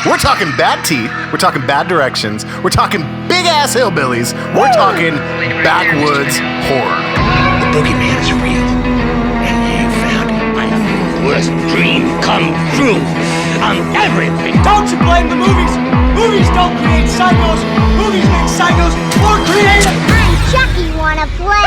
We're talking bad teeth. We're talking bad directions. We're talking big-ass hillbillies. We're talking backwoods horror. The boogeyman is real, and you found it. My worst dream come true. I'm everything. Don't you blame the movies. Movies don't create psychos. Movies make psychos more creative. I'm Chucky. Wanna play?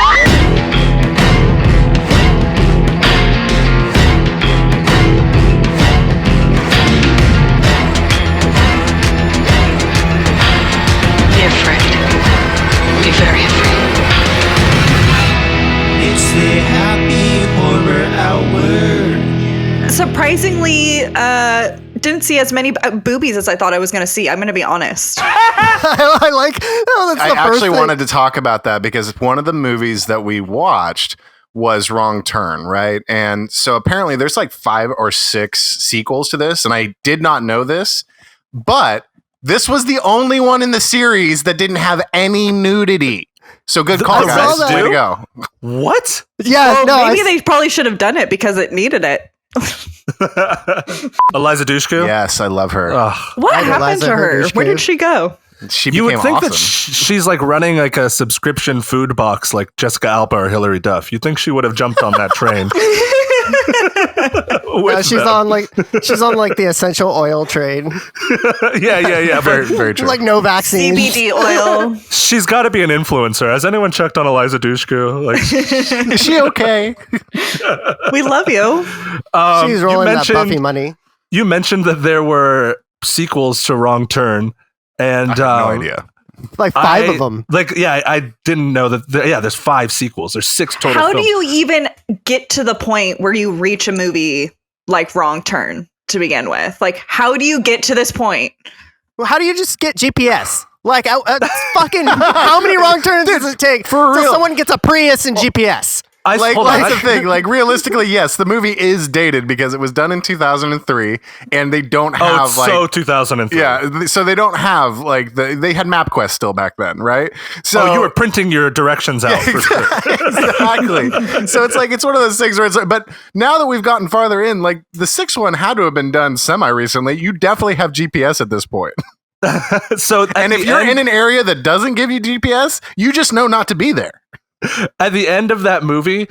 Be afraid. Be very afraid. It's the happy horror hour. Surprisingly, didn't see as many boobies as I thought I was going to see. I'm going to be honest. I like. Oh, that's the I actually wanted to talk about that because one of the movies that we watched was Wrong Turn, right? And so apparently there's like 5 or 6 sequels to this, and I did not know this, but this was the only one in the series that didn't have any nudity. So good call, guys. Way to go. What? Yeah, well, maybe they probably should have done it because it needed it. Eliza Dushku? Yes, I love her. What happened to her? Where did she go? You would think that she's like running like a subscription food box like Jessica Alba or Hilary Duff. You'd think she would have jumped on that train. She's on like the essential oil train. yeah. Very, very true. Like no vaccine. CBD oil. She's got to be an influencer. Has anyone checked on Eliza Dushku? Like, is she okay? We love you. She's rolling that Buffy money. You mentioned that there were sequels to Wrong Turn, and I have no idea. Like 5 of them. I didn't know that. There's 5 sequels. There's 6 total. How films. do you even get to the point where you reach a movie like Wrong Turn to begin with? Like, how do you get to this point? Well, how do you just get GPS? Like, fucking, how many wrong turns does it take for real? Someone gets a Prius and GPS? That's the thing. Like, realistically, yes, the movie is dated because it was done in 2003, and they don't have so 2003. Yeah, so they don't have like they had MapQuest still back then, right? So you were printing your directions out for sure. Exactly. So it's like it's one of those things where it's like, but now that we've gotten farther in, like the 6th one had to have been done semi-recently. You definitely have GPS at this point. And if you're in an area that doesn't give you GPS, you just know not to be there. At the end of that movie,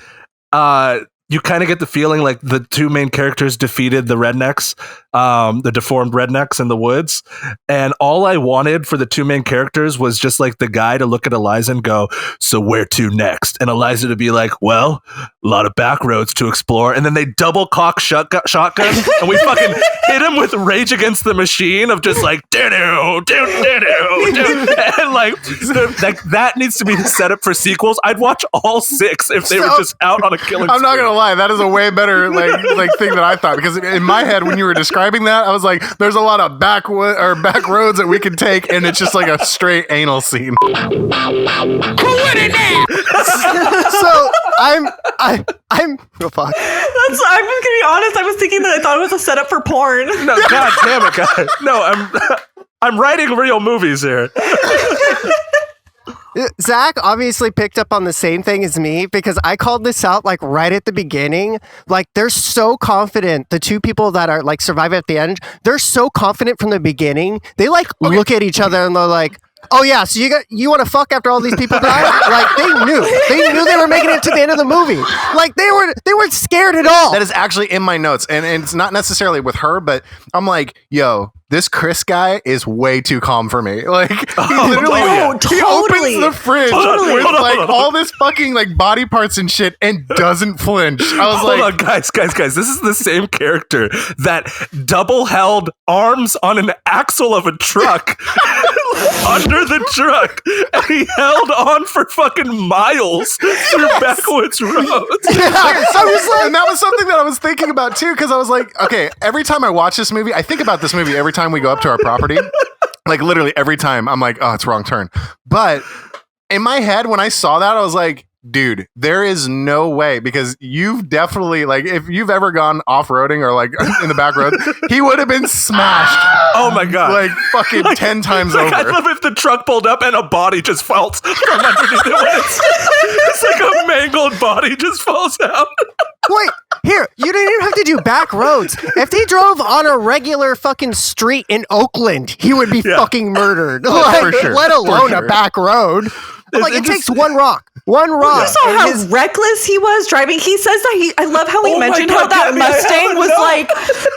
you kind of get the feeling like the 2 main characters defeated the rednecks, the deformed rednecks in the woods. And all I wanted for the 2 main characters was just like the guy to look at Eliza and go, "So where to next?" And Eliza to be like, "Well, a lot of back roads to explore." And then they double cock shotgun and we fucking hit him with Rage Against the Machine of just like, and like that needs to be the setup for sequels. I'd watch all 6 if they were just out on a killing spree. I'm not gonna lie, that is a way better like thing that I thought, because in my head when you were describing that, I was like, there's a lot of back roads that we can take, and it's just like a straight anal scene. Who went in there? So I'm oh fuck. I'm gonna be honest. I was thinking that I thought it was a setup for porn. No, god damn it, guys. No, I'm writing real movies here. Zach obviously picked up on the same thing as me, because I called this out like right at the beginning. Like, they're so confident. The 2 people that are like survive at the end, they're so confident from the beginning. They like look at each other and they're like, "Oh yeah, so you want to fuck after all these people died?" Like, they knew they were making it to the end of the movie. Like, they weren't scared at all. That is actually in my notes, and it's not necessarily with her, but I'm like, yo, this Chris guy is way too calm for me. Like, he literally he opens the fridge with like all this fucking like body parts and shit and doesn't flinch. I was Hold on, guys. This is the same character that double held arms on an axle of a truck under the truck, and he held on for fucking miles through backwoods roads. And that was something that I was thinking about too, because I was like, okay, every time I watch this movie, I think about this movie every time we go up to our property. Like, literally every time I'm like, oh, it's Wrong Turn. But in my head, when I saw that, I was like, dude, there is no way, because you've definitely, like, if you've ever gone off-roading or like in the back road, he would have been smashed. Oh my god. Like fucking 10 times over. I love if the truck pulled up and a body just falls from underneath it. It's like a mangled body just falls out. Wait, Here, you didn't even have to do back roads. If he drove on a regular fucking street in Oakland, he would be fucking murdered. For sure. Let alone a back road. Like, it takes one rock. One rock. You saw how reckless he was driving. He says that I love how he mentioned how that Mustang was like,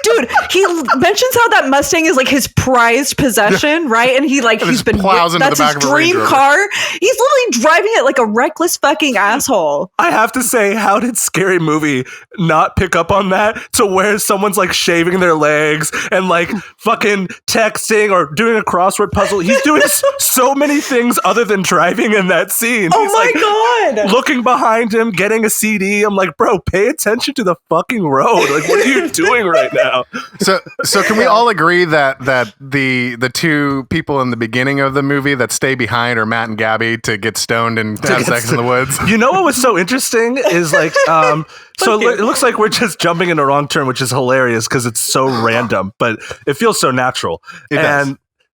dude, he mentions how that Mustang is like his prized possession, right? And he's been, that's his dream car. He's literally driving it like a reckless fucking asshole. I have to say, how did Scary Movie not pick up on that to where someone's like shaving their legs and like fucking texting or doing a crossword puzzle? He's doing so many things other than driving in that scene. Oh He's my like, God. looking behind him, getting a CD. I'm like, bro, pay attention to the fucking road. Like, what are you doing right now? So can we all agree that the two people in the beginning of the movie that stay behind are Matt and Gabby to get stoned and have sex in the woods? You know what was so interesting is like, so it looks like we're just jumping in a wrong turn, which is hilarious because it's so random, but it feels so natural. It does.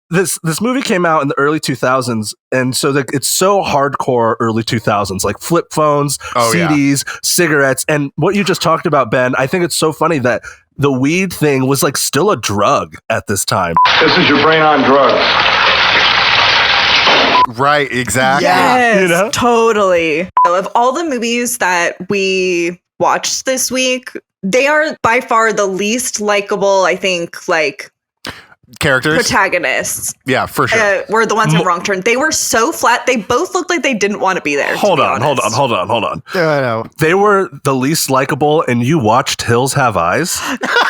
This movie came out in the early 2000s, and so it's so hardcore early 2000s, like flip phones, CDs, cigarettes, and what you just talked about, Ben. I think it's so funny that the weed thing was like still a drug at this time. This is your brain on drugs. Right, exactly. Yes, You know? totally. Of all the movies that we watched this week, they are by far the least likable, I think, like Characters? protagonists. Yeah, for sure. Were the ones in Wrong Turn. They were so flat. They both looked like they didn't want to be there. Hold on. No. They were the least likable, and you watched Hills Have Eyes?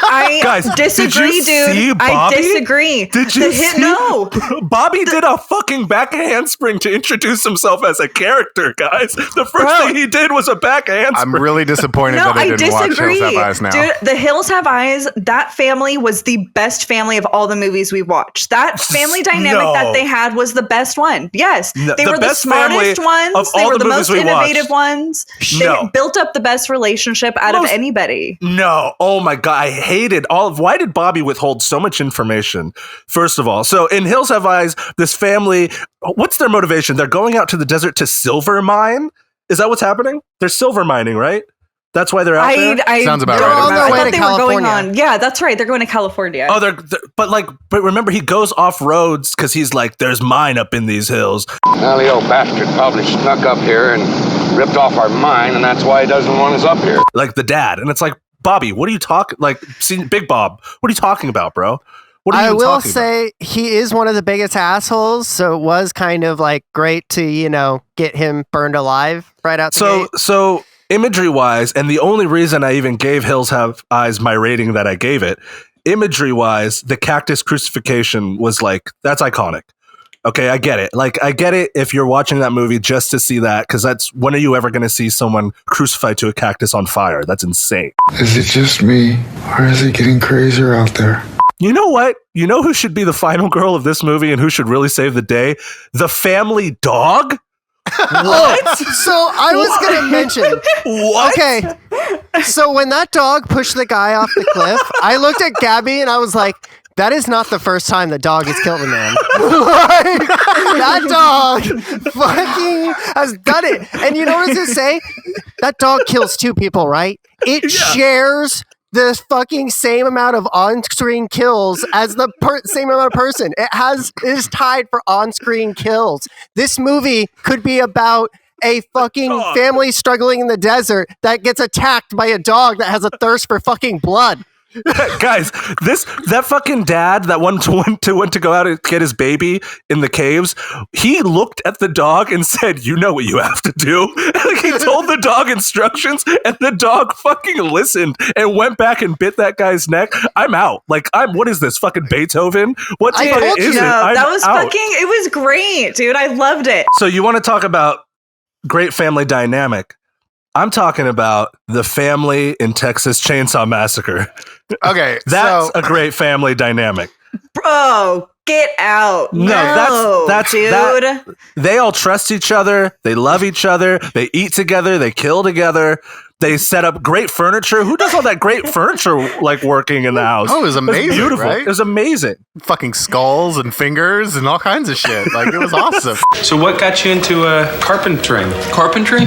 I Guys, disagree, did you see dude. Bobby? I disagree. Did you see? No. Bobby did a fucking back handspring to introduce himself as a character, guys. The first thing he did was a back handspring. I'm really disappointed that I didn't watch Hills Have Eyes now. Dude, The Hills Have Eyes, that family was the best family of all the movies we watched. That family dynamic that they had was the best one. Yes. They were the smartest ones. They were the most innovative ones. They built up the best relationship out of anybody. No. Oh my God. I hated all of. Why did Bobby withhold so much information? First of all, so in Hills Have Eyes, this family, what's their motivation? They're going out to the desert to silver mine? Is that what's happening? They're silver mining, right? That's why they're out there? Sounds about They're right. on their I way thought to they were going California. on. Yeah, that's right. They're going to California. Oh, but remember, he goes off roads because he's like, there's mine up in these hills. Well, the old bastard probably snuck up here and ripped off our mine, and that's why he doesn't want us up here. Like the dad. And it's like, Bobby, what are you talking? Like, Big Bob, what are you talking about, bro? What are you I even will talking say he is one of the biggest assholes, so it was kind of like great to, get him burned alive right out the gate. So imagery wise, and the only reason I even gave Hills Have Eyes my rating that I gave it, imagery wise, the cactus crucifixion was like, that's iconic. Okay, I get it. Like, I get it if you're watching that movie just to see that, because that's, when are you ever going to see someone crucified to a cactus on fire? That's insane. Is it just me, or is it getting crazier out there? You know what? You know who should be the final girl of this movie and who should really save the day? The family dog? What? So I was going to mention. What? Okay. So when that dog pushed the guy off the cliff, I looked at Gabby and I was like, that is not the first time the dog has killed a man. Like, that dog fucking has done it. And you know what does it say? That dog kills two people, right? It shares the fucking same amount of on-screen kills as the same amount of person. It is tied for on-screen kills. This movie could be about a fucking family struggling in the desert that gets attacked by a dog that has a thirst for fucking blood. Guys, that fucking dad that went to go out and get his baby in the caves, he looked at the dog and said, "You know what you have to do." Like, he told the dog instructions, and the dog fucking listened and went back and bit that guy's neck. I'm out. Like, what is this, fucking Beethoven? What the fuck is it? That was out. It was great, dude. I loved it. So you want to talk about great family dynamic? I'm talking about the family in Texas Chainsaw Massacre. Okay, that's a great family dynamic. Bro, get out. No, that's dude. They all trust each other. They love each other. They eat together. They kill together. They set up great furniture. Who does all that great furniture like working in the house? Oh, it was amazing. It was beautiful. Right? It was amazing. Fucking skulls and fingers and all kinds of shit. Like, it was awesome. So what got you into carpentering? Carpentry?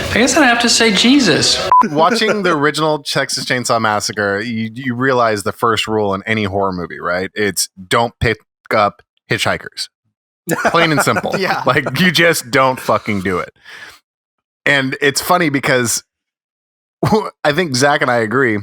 I guess I'd have to say Jesus. Watching the original Texas Chainsaw Massacre, you realize the first rule in any horror movie, right? It's don't pick up hitchhikers. Plain and simple. Yeah. Like, you just don't fucking do it. And it's funny because I think Zach and I agree.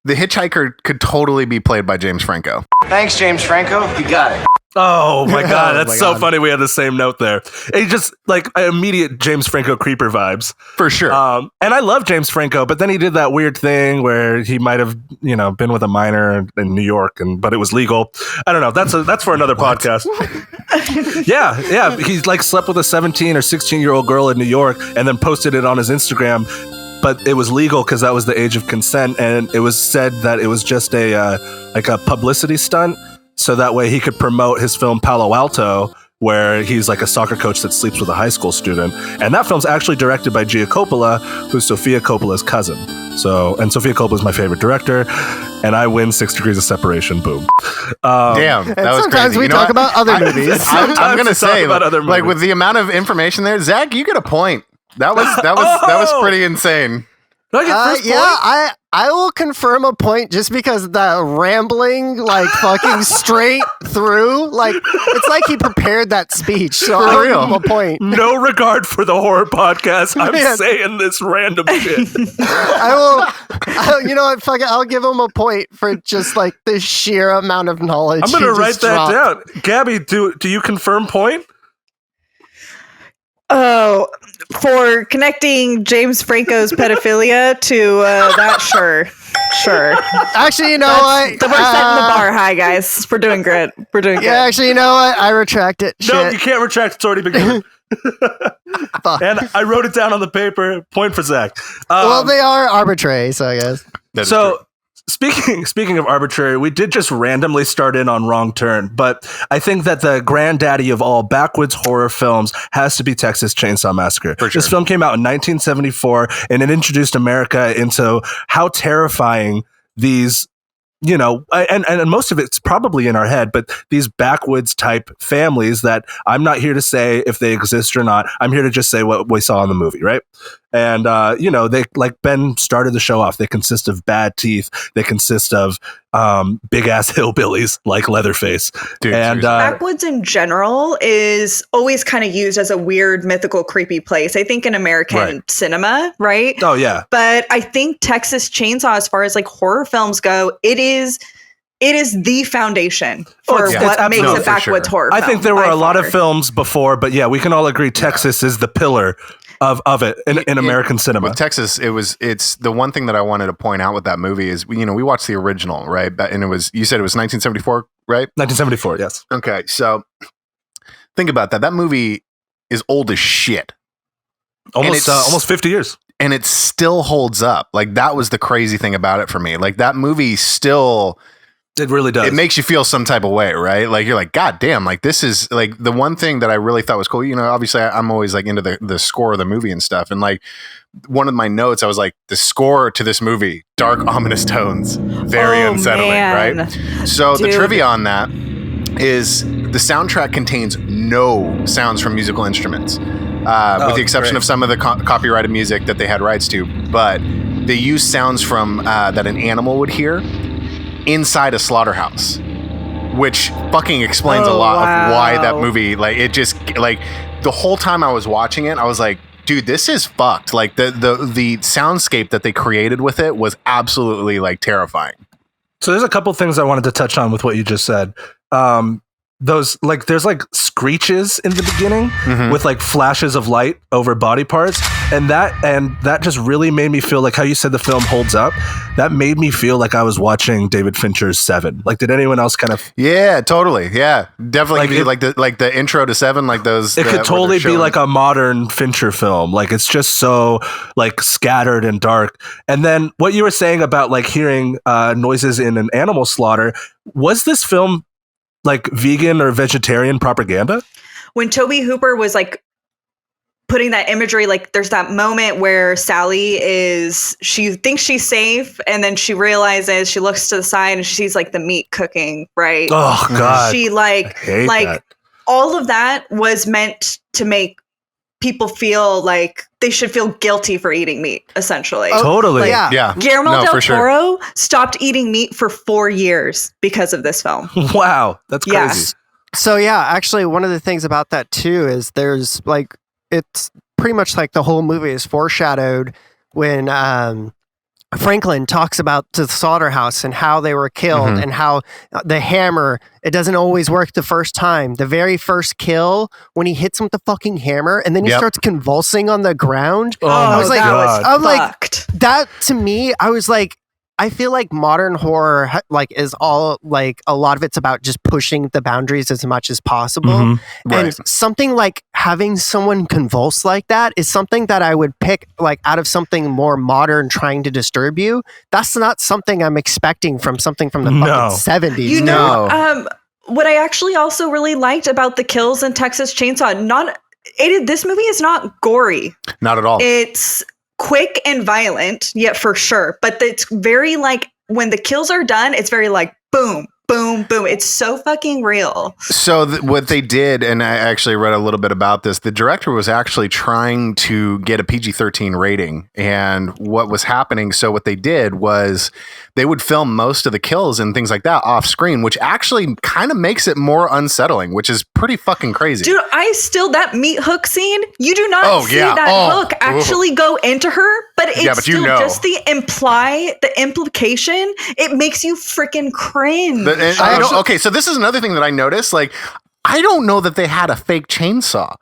The hitchhiker could totally be played by James Franco. Thanks, James Franco. You got it. Oh my God, that's my so God. funny. We had the same note there. It just like immediate James Franco creeper vibes. For sure. And I love James Franco, but then he did that weird thing where he might have, been with a minor in New York, but it was legal. I don't know. That's for another podcast. Yeah. He's like slept with a 17 or 16-year-old girl in New York and then posted it on his Instagram. But it was legal because that was the age of consent, and it was said that it was just a publicity stunt, so that way he could promote his film Palo Alto, where he's like a soccer coach that sleeps with a high school student. And that film's actually directed by Gia Coppola, who's Sofia Coppola's cousin. And Sofia Coppola is my favorite director, and I win 6 Degrees of Separation. Boom. Damn, that was sometimes crazy. we talk about other movies. I'm gonna say, about other like, movies. with the amount of information there, Zach, you get a point. That was pretty insane. Do I get first Yeah, I will confirm a point just because the rambling, like, fucking straight through, like, it's like he prepared that speech. So For I'll real. give him a point. No regard for the horror podcast. I'm Yeah. saying this random shit. You know what? Fuck it. I'll give him a point for just, like, the sheer amount of knowledge. I'm going to he write just that dropped. down. Gabby, do you confirm point? Oh, for connecting James Franco's pedophilia to that, sure. Actually, you know what? We're setting the bar high, guys. We're doing good. Yeah, actually, you know what? I retract it. No, Shit. you can't retract. It's already been given. Fuck. And I wrote it down on the paper. Point for Zach. Well, they are arbitrary, so I guess. That is So true. speaking of arbitrary, we did just randomly start in on Wrong Turn, but I think that the granddaddy of all backwoods horror films has to be Texas Chainsaw Massacre. For sure. This film came out in 1974, and it introduced America into how terrifying these, and most of it's probably in our head, but these backwoods type families that I'm not here to say if they exist or not. I'm here to just say what we saw in the movie, right? And, they, like Ben started the show off, they consist of bad teeth. They consist of big ass hillbillies like Leatherface. Dude, and seriously. Backwoods in general is always kind of used as a weird, mythical, creepy place. I think in American cinema, right? oh, yeah. But I think Texas Chainsaw, as far as like horror films go, it is the foundation for it's what makes absolutely a backwoods for horror I film. think there were by a lot of far. films before, but yeah, we can all agree Texas is the pillar of it in American cinema. With Texas, it's the one thing that I wanted to point out with that movie is, we watched the original, right? And you said it was 1974, right? 1974, yes. Okay, so think about that. That movie is old as shit. Almost 50 years. And it still holds up. Like, that was the crazy thing about it for me. Like, that movie still, It really does. it makes you feel some type of way, right? Like, you're like, God damn, like, this is like the one thing that I really thought was cool. Obviously I'm always like into the score of the movie and stuff. And like, one of my notes, I was like, the score to this movie, dark, ominous tones, very unsettling, man. right? So the Dude. trivia on that is the soundtrack contains no sounds from musical instruments, with the exception great. of some of the copyrighted music that they had rights to. But they use sounds from that an animal would hear inside a slaughterhouse, which fucking explains a lot of why that movie, like, it just, like, the whole time I was watching it, I was like, dude, this is fucked. Like, the soundscape that they created with it was absolutely, like, terrifying. So there's a couple things I wanted to touch on with what you just said. There's like screeches in the beginning with like flashes of light over body parts, and that just really made me feel like how you said the film holds up. That made me feel like I was watching David Fincher's Seven. Like, did anyone else kind of? Yeah, totally. Yeah, definitely. Like, Like the intro to Seven, like those. It could totally be like a modern Fincher film. Like, it's just so like scattered and dark. And then what you were saying about like hearing noises in an animal slaughter, was this film like vegan or vegetarian propaganda? When Tobe Hooper was like putting that imagery, like there's that moment where Sally she thinks she's safe, and then she realizes, she looks to the side and she sees like the meat cooking, right? Oh God. She I hate that. all of that was meant to make people feel like they should feel guilty for eating meat, essentially. Totally. Yeah. Guillermo No, del for sure. Toro stopped eating meat for 4 years because of this film. Wow, that's Yeah. crazy. So yeah, actually, one of the things about that too is there's like it's pretty much like the whole movie is foreshadowed when Franklin talks about the slaughterhouse and how they were killed and how the hammer, it doesn't always work the first time. The very first kill, when he hits him with the fucking hammer and then he starts convulsing on the ground. I was like, that to me, I was like, I feel like modern horror like is all like a lot of it's about just pushing the boundaries as much as possible. And something like having someone convulse like that is something that I would pick like out of something more modern trying to disturb you. That's not something I'm expecting from something from the fucking 70s. You know, what I actually also really liked about the kills in Texas Chainsaw, this movie is not gory. Not at all. It's quick and violent, yet for sure. But it's very like when the kills are done, it's very like boom, boom, boom. It's so fucking real. So what they did, and I actually read a little bit about this, the director was actually trying to get a PG-13 rating. And what was happening, so what they did was they would film most of the kills and things like that off screen, which actually kind of makes it more unsettling, which is pretty fucking crazy. Dude, that meat hook scene, you do not see that hook actually go into her, but it's still just the implication. It makes you freaking cringe. Okay, so this is another thing that I noticed. Like, I don't know that they had a fake chainsaw.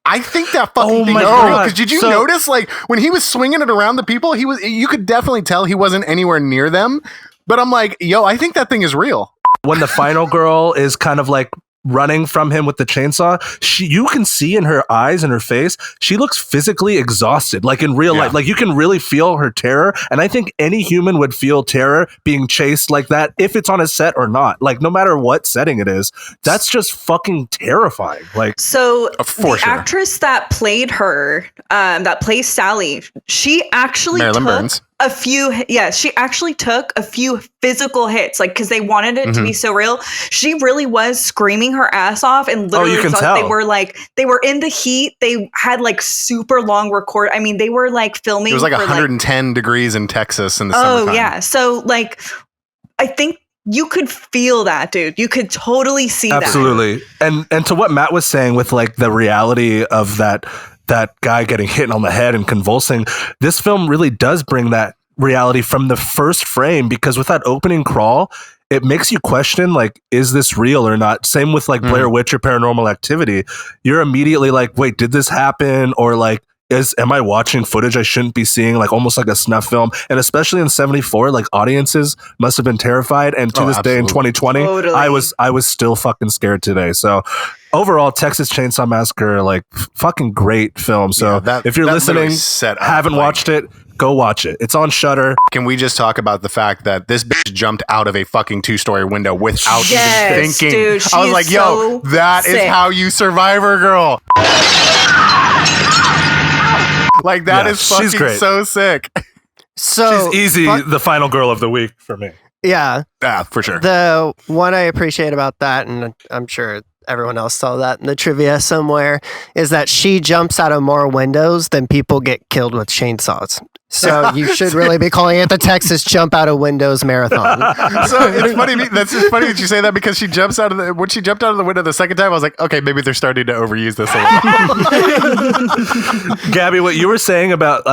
I think that fucking thing is real. Because did you notice, like, when he was swinging it around the people, you could definitely tell he wasn't anywhere near them. But I'm like, yo, I think that thing is real. When the final girl is kind of like running from him with the chainsaw, you can see in her eyes and her face, she looks physically exhausted, like in real life. Like you can really feel her terror. And I think any human would feel terror being chased like that, if it's on a set or not. Like no matter what setting it is, that's just fucking terrifying. Like, so the actress that played her, that plays Sally, she actually took a few physical hits, like, because they wanted it to be so real. She really was screaming her ass off, and literally you can tell. they were in the heat. They had like super long record. I mean, they were like filming. It was like 110 degrees in Texas in the summertime. Oh yeah, so like, I think you could feel that, dude. You could totally see that. Absolutely. And to what Matt was saying with like the reality of that guy getting hit on the head and convulsing, this film really does bring that reality from the first frame, because with that opening crawl, it makes you question, like, is this real or not? Same with like Blair Witch or Paranormal Activity. You're immediately like, wait, did this happen? Or like, am I watching footage I shouldn't be seeing? Like almost like a snuff film. And especially in 74, like audiences must have been terrified. And to this day in 2020, I was still fucking scared today. So overall, Texas Chainsaw Massacre, like fucking great film. So if you're listening, haven't watched it, go watch it. It's on Shudder. Can we just talk about the fact that this bitch jumped out of a fucking 2-story window without even thinking? Dude, I was like, yo, that is how you survive her, girl. Like, that is fucking so sick. So she's easy the final girl of the week for me. Yeah. For sure. The one I appreciate about that, and I'm sure everyone else saw that in the trivia somewhere, is that she jumps out of more windows than people get killed with chainsaws. So you should really be calling it the Texas Jump Out of Windows Marathon. So it's funny. That's just funny that you say that, because when she jumped out of the window the second time, I was like, okay, maybe they're starting to overuse this a little. Gabby, what you were saying about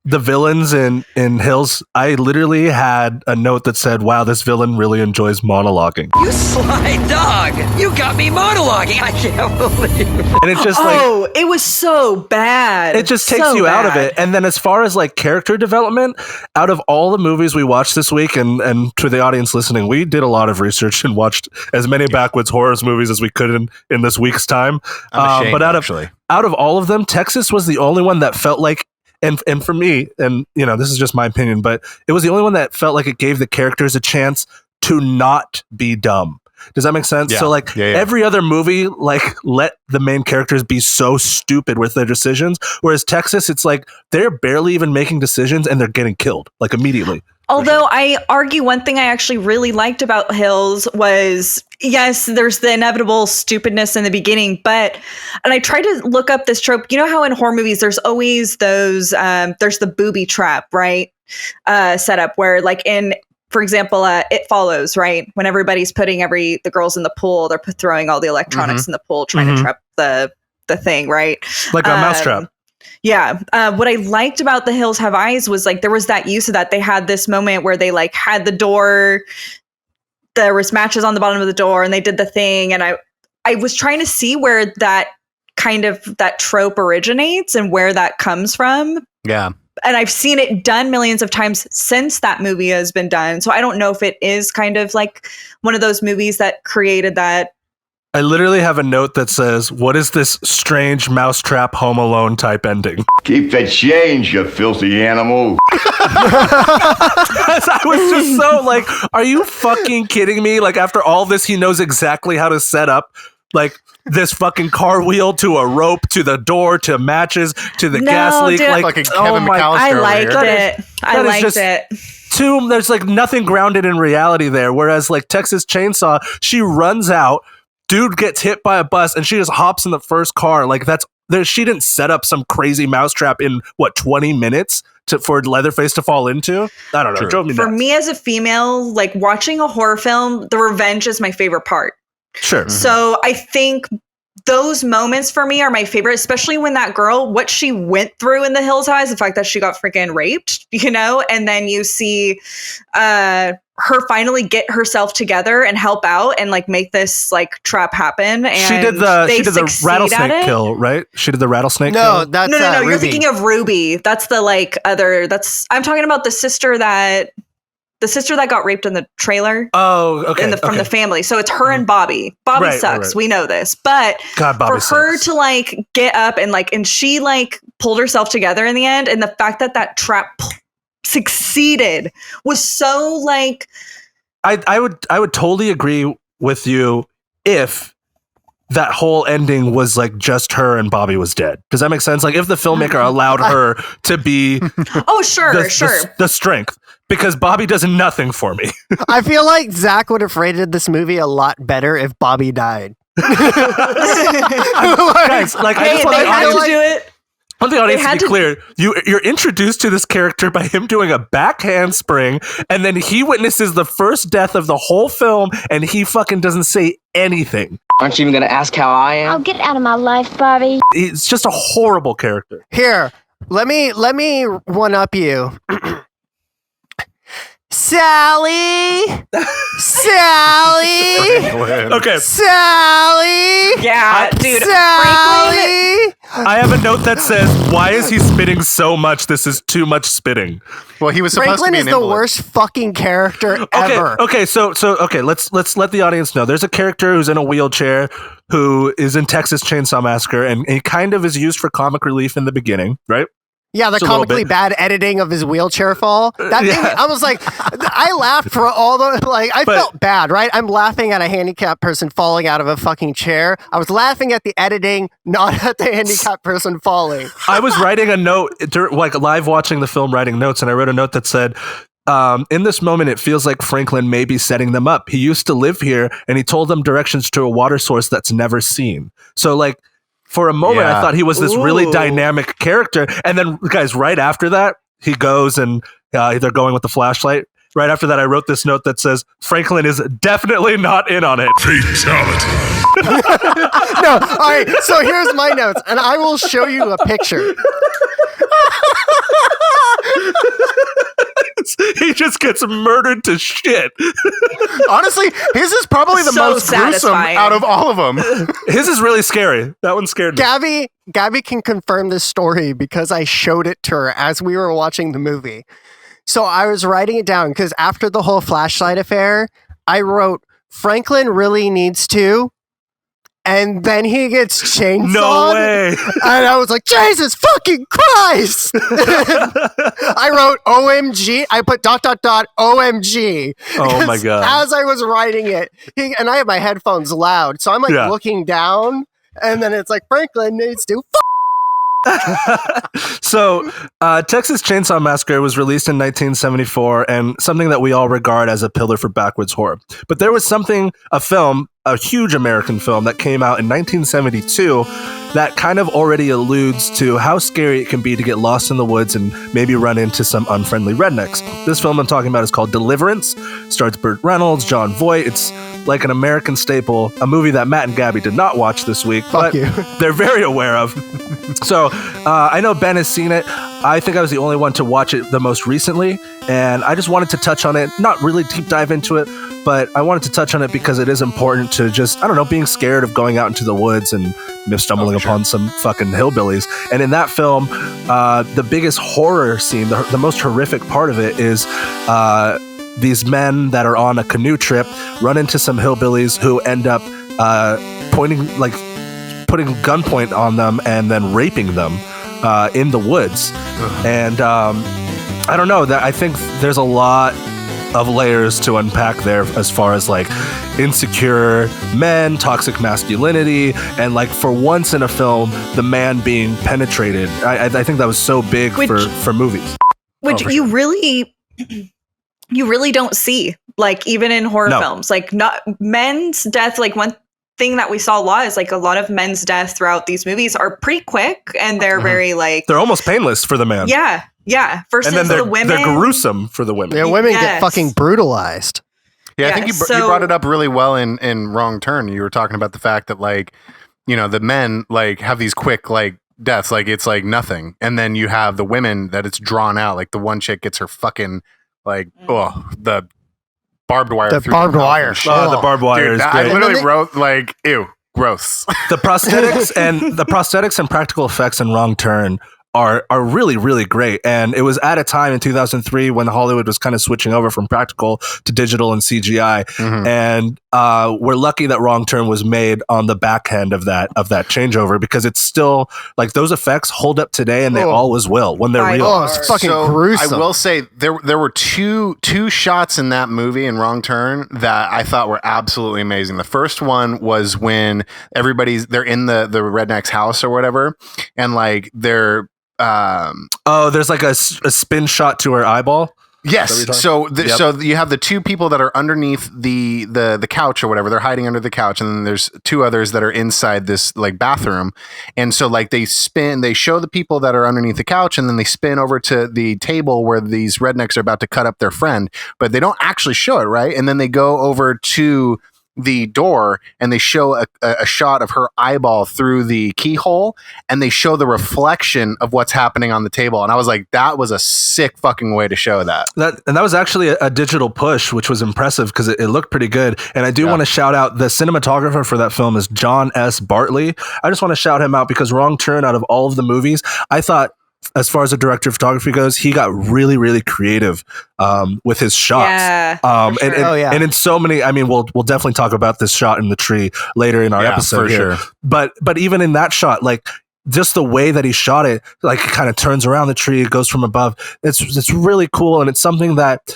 the villains in Hills, I literally had a note that said, wow, this villain really enjoys monologuing. You sly dog! You got me monologuing! I can't believe it. And it's just it was so bad. It just takes you out of it. And then as far as like character development, out of all the movies we watched this week, and to the audience listening, we did a lot of research and watched as many Backwoods horrors movies as we could in this week's time. I'm ashamed, but actually. out of all of them, Texas was the only one that felt like, and for me, and you know, this is just my opinion, but it was the only one that felt like it gave the characters a chance to not be dumb. Does that make sense? Yeah. So like every other movie, like let the main characters be so stupid with their decisions. Whereas Texas, it's like they're barely even making decisions and they're getting killed like immediately. Although I argue one thing I actually really liked about Hills was, yes, there's the inevitable stupidness in the beginning, and I tried to look up this trope. You know how in horror movies there's always those, there's the booby trap, right? Setup where like for example, It Follows, right? When everybody's putting the girls in the pool, they're throwing all the electronics in the pool, trying to trap the thing, right? Like a mousetrap. Yeah. What I liked about The Hills Have Eyes was like there was that use of that. They had this moment where they like had the door, there was matches on the bottom of the door, and they did the thing. And I was trying to see where that kind of that trope originates and where that comes from. Yeah. And I've seen it done millions of times since that movie has been done. So I don't know if it is kind of like one of those movies that created that. I literally have a note that says, what is this strange mousetrap Home Alone type ending? Keep the change, you filthy animal. I was just so like, are you fucking kidding me? Like after all this, he knows exactly how to set up like this fucking car wheel to a rope to the door to matches to the gas leak. Dude, like a Kevin McAllister I liked over here. it. I liked it. There's like nothing grounded in reality there. Whereas like Texas Chainsaw, she runs out. Dude gets hit by a bus and she just hops in the first car. Like she didn't set up some crazy mousetrap in 20 minutes for Leatherface to fall into. I don't know. It drove me nuts. For me as a female, like watching a horror film, the revenge is my favorite part. Sure. So I think those moments for me are my favorite, especially when that girl, what she went through in The Hills Have Eyes, the fact that she got freaking raped, and then you see her finally get herself together and help out and like make this like trap happen. And she did the rattlesnake kill, right? She did the rattlesnake kill? That's no. You're Ruby. thinking of Ruby. That's the like I'm talking about the sister that got raped in the trailer. Oh, okay. From the family. So it's her and Bobby. Bobby sucks. Right. We know this. But God, Bobby for her sucks. to like get up and she like pulled herself together in the end. And the fact that trap succeeded was so like. I would totally agree with you if that whole ending was like just her and Bobby was dead. Does that make sense? Like if the filmmaker allowed her to be sure. The strength, because Bobby does nothing for me. I feel like Zach would have rated this movie a lot better if Bobby died. Guys, like I just want they had to do it. I want the audience to be clear. You're introduced to this character by him doing a back handspring, and then he witnesses the first death of the whole film, and he fucking doesn't say anything. Aren't you even gonna ask how I am? Oh, get out of my life, Bobby. It's just a horrible character. Here, let me one up you. Sally. Okay. Sally. Yeah, dude. Sally. I have a note that says, "Why is he spitting so much? This is too much spitting." Well, he was supposed Franklin to be is an the invalid. worst fucking character ever. Okay. So let's let the audience know. There's a character who's in a wheelchair who is in Texas Chainsaw Massacre, and he kind of is used for comic relief in the beginning, right? Yeah, the comically bad editing of his wheelchair fall. That made me, I was like, I laughed for all the, like, I felt bad, right? I'm laughing at a handicapped person falling out of a fucking chair. I was laughing at the editing, not at the handicapped person falling. I was writing a note, like live watching the film, writing notes, and I wrote a note that said, in this moment, it feels like Franklin may be setting them up. He used to live here, and he told them directions to a water source that's never seen. So, like, for a moment, I thought he was this really dynamic character. And then, guys, right after that, he goes and they're going with the flashlight. Right after that, I wrote this note that says, Franklin is definitely not in on it. Fatality. No, all right, so here's my notes, and I will show you a picture. He just gets murdered to shit. Honestly, his is probably the So most gruesome satisfying. out of all of them. His is really scary. That one scared me. Gabby can confirm this story because I showed it to her as we were watching the movie. So I was writing it down because after the whole flashlight affair, I wrote, Franklin really needs to. And then he gets chainsawed. No way. And I was like, Jesus fucking Christ. I wrote OMG. I put ... OMG. Oh my God. As I was writing it, and I have my headphones loud. So I'm like looking down. And then it's like, Franklin needs to So, Texas Chainsaw Massacre was released in 1974 and something that we all regard as a pillar for backwoods horror. But there was a huge American film that came out in 1972 that kind of already alludes to how scary it can be to get lost in the woods and maybe run into some unfriendly rednecks. This film I'm talking about is called Deliverance. Stars Burt Reynolds, John Voight. It's like an American staple, a movie that Matt and Gabby did not watch this week, but they're very aware of. So I know Ben has seen it. I think I was the only one to watch it the most recently, and I just wanted to touch on it, not really deep dive into it, but I wanted to touch on it because it is important to just, I don't know, being scared of going out into the woods and stumbling upon some fucking hillbillies. And in that film, the biggest horror scene, the most horrific part of it is these men that are on a canoe trip run into some hillbillies who end up putting gunpoint on them and then raping them in the woods. And I don't know, that I think there's a lot of layers to unpack there as far as like insecure men, toxic masculinity, and like for once in a film, the man being penetrated. I think that was so big for movies. Which you really don't see, like even in horror films, like not men's death. Like one thing that we saw a lot is like a lot of men's death throughout these movies are pretty quick and they're very like they're almost painless for the man. Yeah. Versus and then the women, they're gruesome for the women. Yeah, women get fucking brutalized. Yeah, I think you brought it up really well in Wrong Turn. You were talking about the fact that like, you know, the men like have these quick like deaths, like it's like nothing, and then you have the women that it's drawn out. Like the one chick gets her fucking like the barbed wire. The barbed wire. The barbed wire is great. I literally wrote like, ew, gross. The prosthetics and practical effects in Wrong Turn are really, really great. And it was at a time in 2003 when Hollywood was kind of switching over from practical to digital and CGI. Mm-hmm. And we're lucky that Wrong Turn was made on the back end of that changeover, because it's still like those effects hold up today and they always will when they're real. Oh, it's fucking gruesome. I will say there were two shots in that movie in Wrong Turn that I thought were absolutely amazing. The first one was when they're in the redneck's house or whatever, and like they're there's like a spin shot to her eyeball. Yes. So you have the two people that are underneath the couch or whatever. They're hiding under the couch, and then there's two others that are inside this like bathroom. And so like they show the people that are underneath the couch, and then they spin over to the table where these rednecks are about to cut up their friend, but they don't actually show it, right? And then they go over to the door and they show a shot of her eyeball through the keyhole, and they show the reflection of what's happening on the table. And I was like, that was a sick fucking way to show that. And that was actually a digital push, which was impressive because it looked pretty good. And I do want to shout out the cinematographer for that film is John S. Bartley. I just want to shout him out because Wrong Turn, out of all of the movies, I thought, as far as the director of photography goes, he got really, really creative with his shots. Yeah, and in so many, I mean, we'll definitely talk about this shot in the tree later in our episode here. Sure. But even in that shot, like just the way that he shot it, like it kind of turns around the tree, it goes from above. It's really cool, and it's something that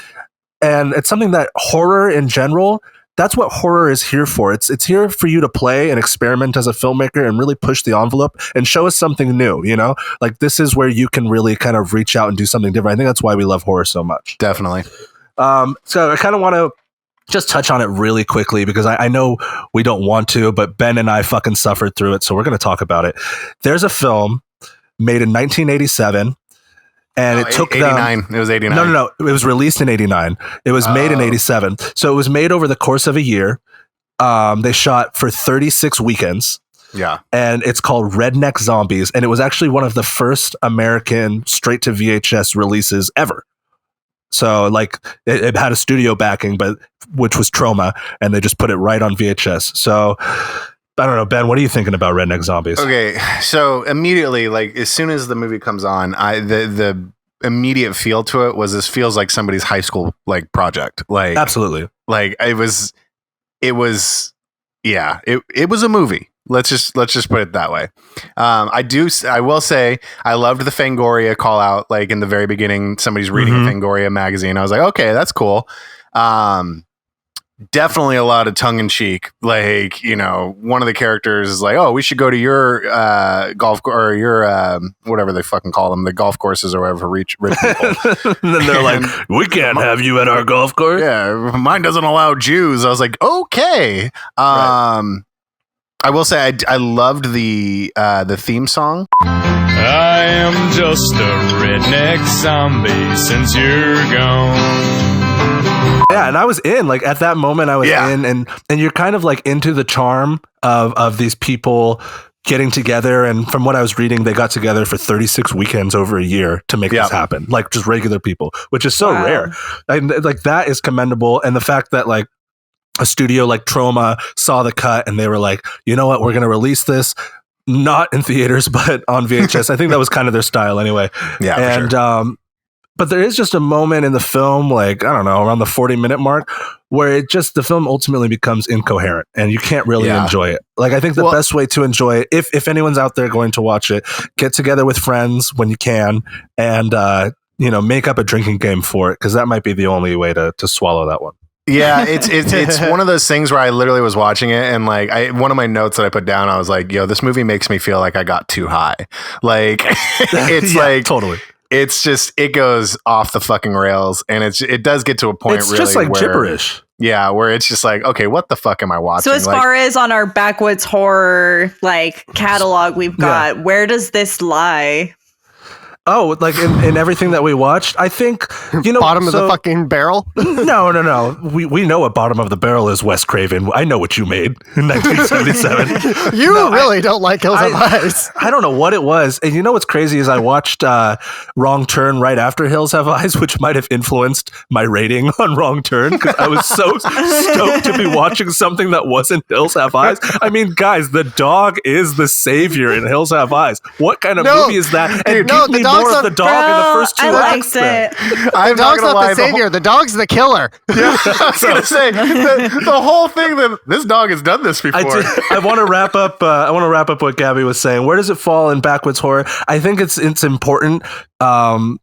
horror in general. That's what horror is here for. It's here for you to play and experiment as a filmmaker and really push the envelope and show us something new, you know? Like this is where you can really kind of reach out and do something different. I think that's why we love horror so much. Definitely. So I kind of want to just touch on it really quickly because I know we don't want to, but Ben and I fucking suffered through it, so we're going to talk about it. There's a film made in 1987. And it took 89. It was 89. No. It was released in 89. It was made in 87. So it was made over the course of a year. They shot for 36 weekends. Yeah. And it's called Redneck Zombies. And it was actually one of the first American straight to VHS releases ever. So like it had a studio backing, but which was Troma, and they just put it right on VHS. So I don't know, Ben, what are you thinking about Redneck Zombies? Okay, so immediately, like as soon as the movie comes on, the immediate feel to it was this feels like somebody's high school like project. Like absolutely, like it was it was a movie. Let's just put it that way. I will say I loved the Fangoria call out, like in the very beginning, somebody's reading a Fangoria magazine. I was like, okay, that's cool. definitely a lot of tongue in cheek. Like, you know, one of the characters is like, "Oh, we should go to your golf or your whatever they fucking call them, the golf courses or whatever for rich people." And then they're like, "We can't have you at our golf course." Yeah, mine doesn't allow Jews. I was like, okay. Right. I will say I loved the theme song. I am just a redneck zombie since you're gone. Yeah, and I was in, like, at that moment I was in, and you're kind of like into the charm of these people getting together. And from what I was reading, they got together for 36 weekends over a year to make this happen, like just regular people, which is so rare. And like, that is commendable. And the fact that like a studio like Troma saw the cut and they were like, you know what, we're going to release this not in theaters, but on VHS. I think that was kind of their style anyway. Yeah. And, but there is just a moment in the film, like, I don't know, around the 40-minute mark, where the film ultimately becomes incoherent and you can't really enjoy it. Like, I think the best way to enjoy it, if anyone's out there going to watch it, get together with friends when you can and, you know, make up a drinking game for it, because that might be the only way to swallow that one. Yeah, it's one of those things where I literally was watching it and like one of my notes that I put down, I was like, yo, this movie makes me feel like I got too high. Like, it's like totally. It's just, it goes off the fucking rails, and it does get to a point. It's really just like where, gibberish. Yeah, where it's just like, okay, what the fuck am I watching? So as far as on our Backwoods horror like catalog we've got, where does this lie? Oh, like in everything that we watched, I think, you know, bottom of the fucking barrel. No. We know what bottom of the barrel is, Wes Craven. I know what you made in 1977. You really don't like Hills Have Eyes. I don't know what it was. And you know what's crazy is I watched Wrong Turn right after Hills Have Eyes, which might have influenced my rating on Wrong Turn, because I was so stoked to be watching something that wasn't Hills Have Eyes. I mean, guys, the dog is the savior in Hills Have Eyes. What kind of movie is that? And give me more of the dog in the first two acts. The dog's not the savior. The dog's the killer. Yeah, I was gonna say the whole thing that this dog has done this before. I want to wrap up. I want to wrap up what Gabby was saying. Where does it fall in Backwoods horror? I think it's important in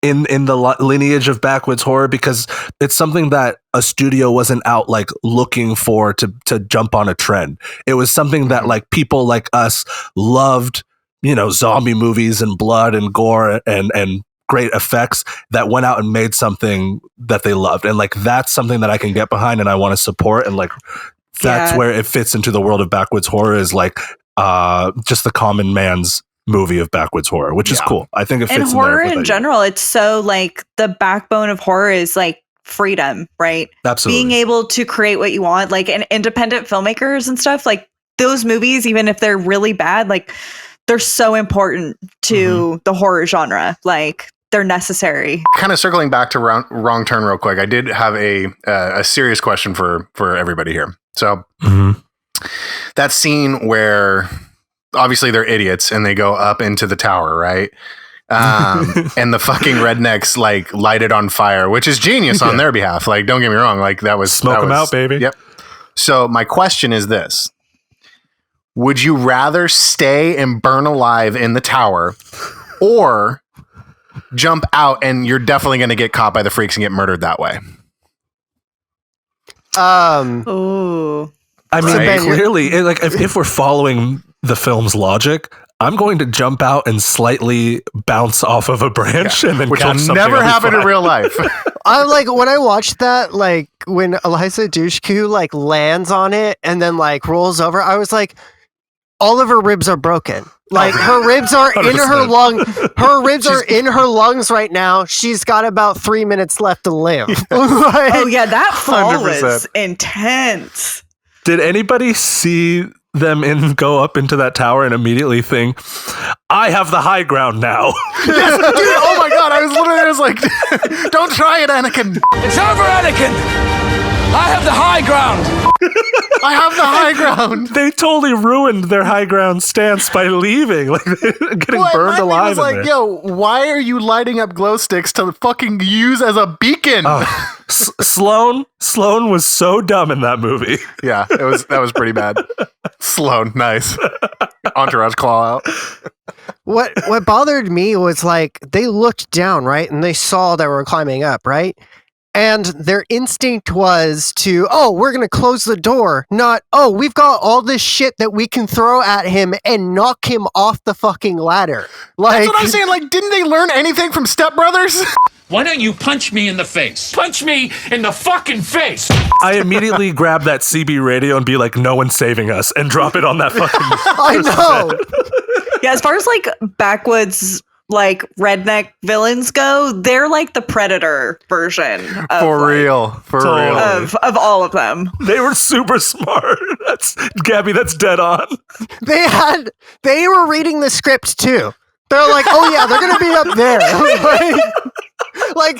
the lineage of Backwoods horror, because it's something that a studio wasn't out like looking for to jump on a trend. It was something that like people like us loved. You know, zombie movies and blood and gore and great effects that went out and made something that they loved. And like, that's something that I can get behind and I want to support. And like, that's where it fits into the world of Backwoods horror, is like just the common man's movie of Backwoods horror, which is cool. I think it fits in horror in general. It's so like the backbone of horror is like freedom, right? Absolutely. Being able to create what you want, like, and independent filmmakers and stuff, like those movies, even if they're really bad, like, they're so important to the horror genre. Like, they're necessary. Kind of circling back to Wrong Turn real quick. I did have a serious question for everybody here. So that scene where obviously they're idiots and they go up into the tower, right? And the fucking rednecks like light it on fire, which is genius on their behalf. Like, don't get me wrong. Like, that was smoke them out, baby. Yep. So my question is this. Would you rather stay and burn alive in the tower, or jump out and you're definitely going to get caught by the freaks and get murdered that way? Oh, I mean, clearly, like, if we're following the film's logic, I'm going to jump out and slightly bounce off of a branch and then which catch will something. Never happen in real life. I'm like, when I watched that, like when Eliza Dushku like lands on it and then like rolls over, I was like, all of her ribs are broken. Like, her ribs are in her lung. Her ribs are in her lungs right now. She's got about 3 minutes left to live. Like, oh yeah, that fall 100%. was intense. Did anybody see them go up into that tower and immediately think, I have the high ground now? Yes, dude, oh my god, I was like, don't try it, Anakin. It's over, Anakin. I have the high ground. I have the high ground. They totally ruined their high ground stance by leaving, like getting burned alive. Was like, yo, why are you lighting up glow sticks to fucking use as a beacon? Sloane was so dumb in that movie. Yeah, that was pretty bad. Sloane, nice. Entourage claw out. What bothered me was like, they looked down, right, and they saw that we were climbing up, right? And their instinct was to, we're going to close the door. Not, we've got all this shit that we can throw at him and knock him off the fucking ladder. That's what I'm saying. Like, didn't they learn anything from Step Brothers? Why don't you punch me in the face? Punch me in the fucking face! I immediately grab that CB radio and be like, no one's saving us, and drop it on that fucking... I know! Yeah, as far as like Backwoods, like redneck villains go, they're like the Predator version. Of, For real. Of all of them. They were super smart. Gabby, that's dead on. They were reading the script too. They're like, they're going to be up there. Like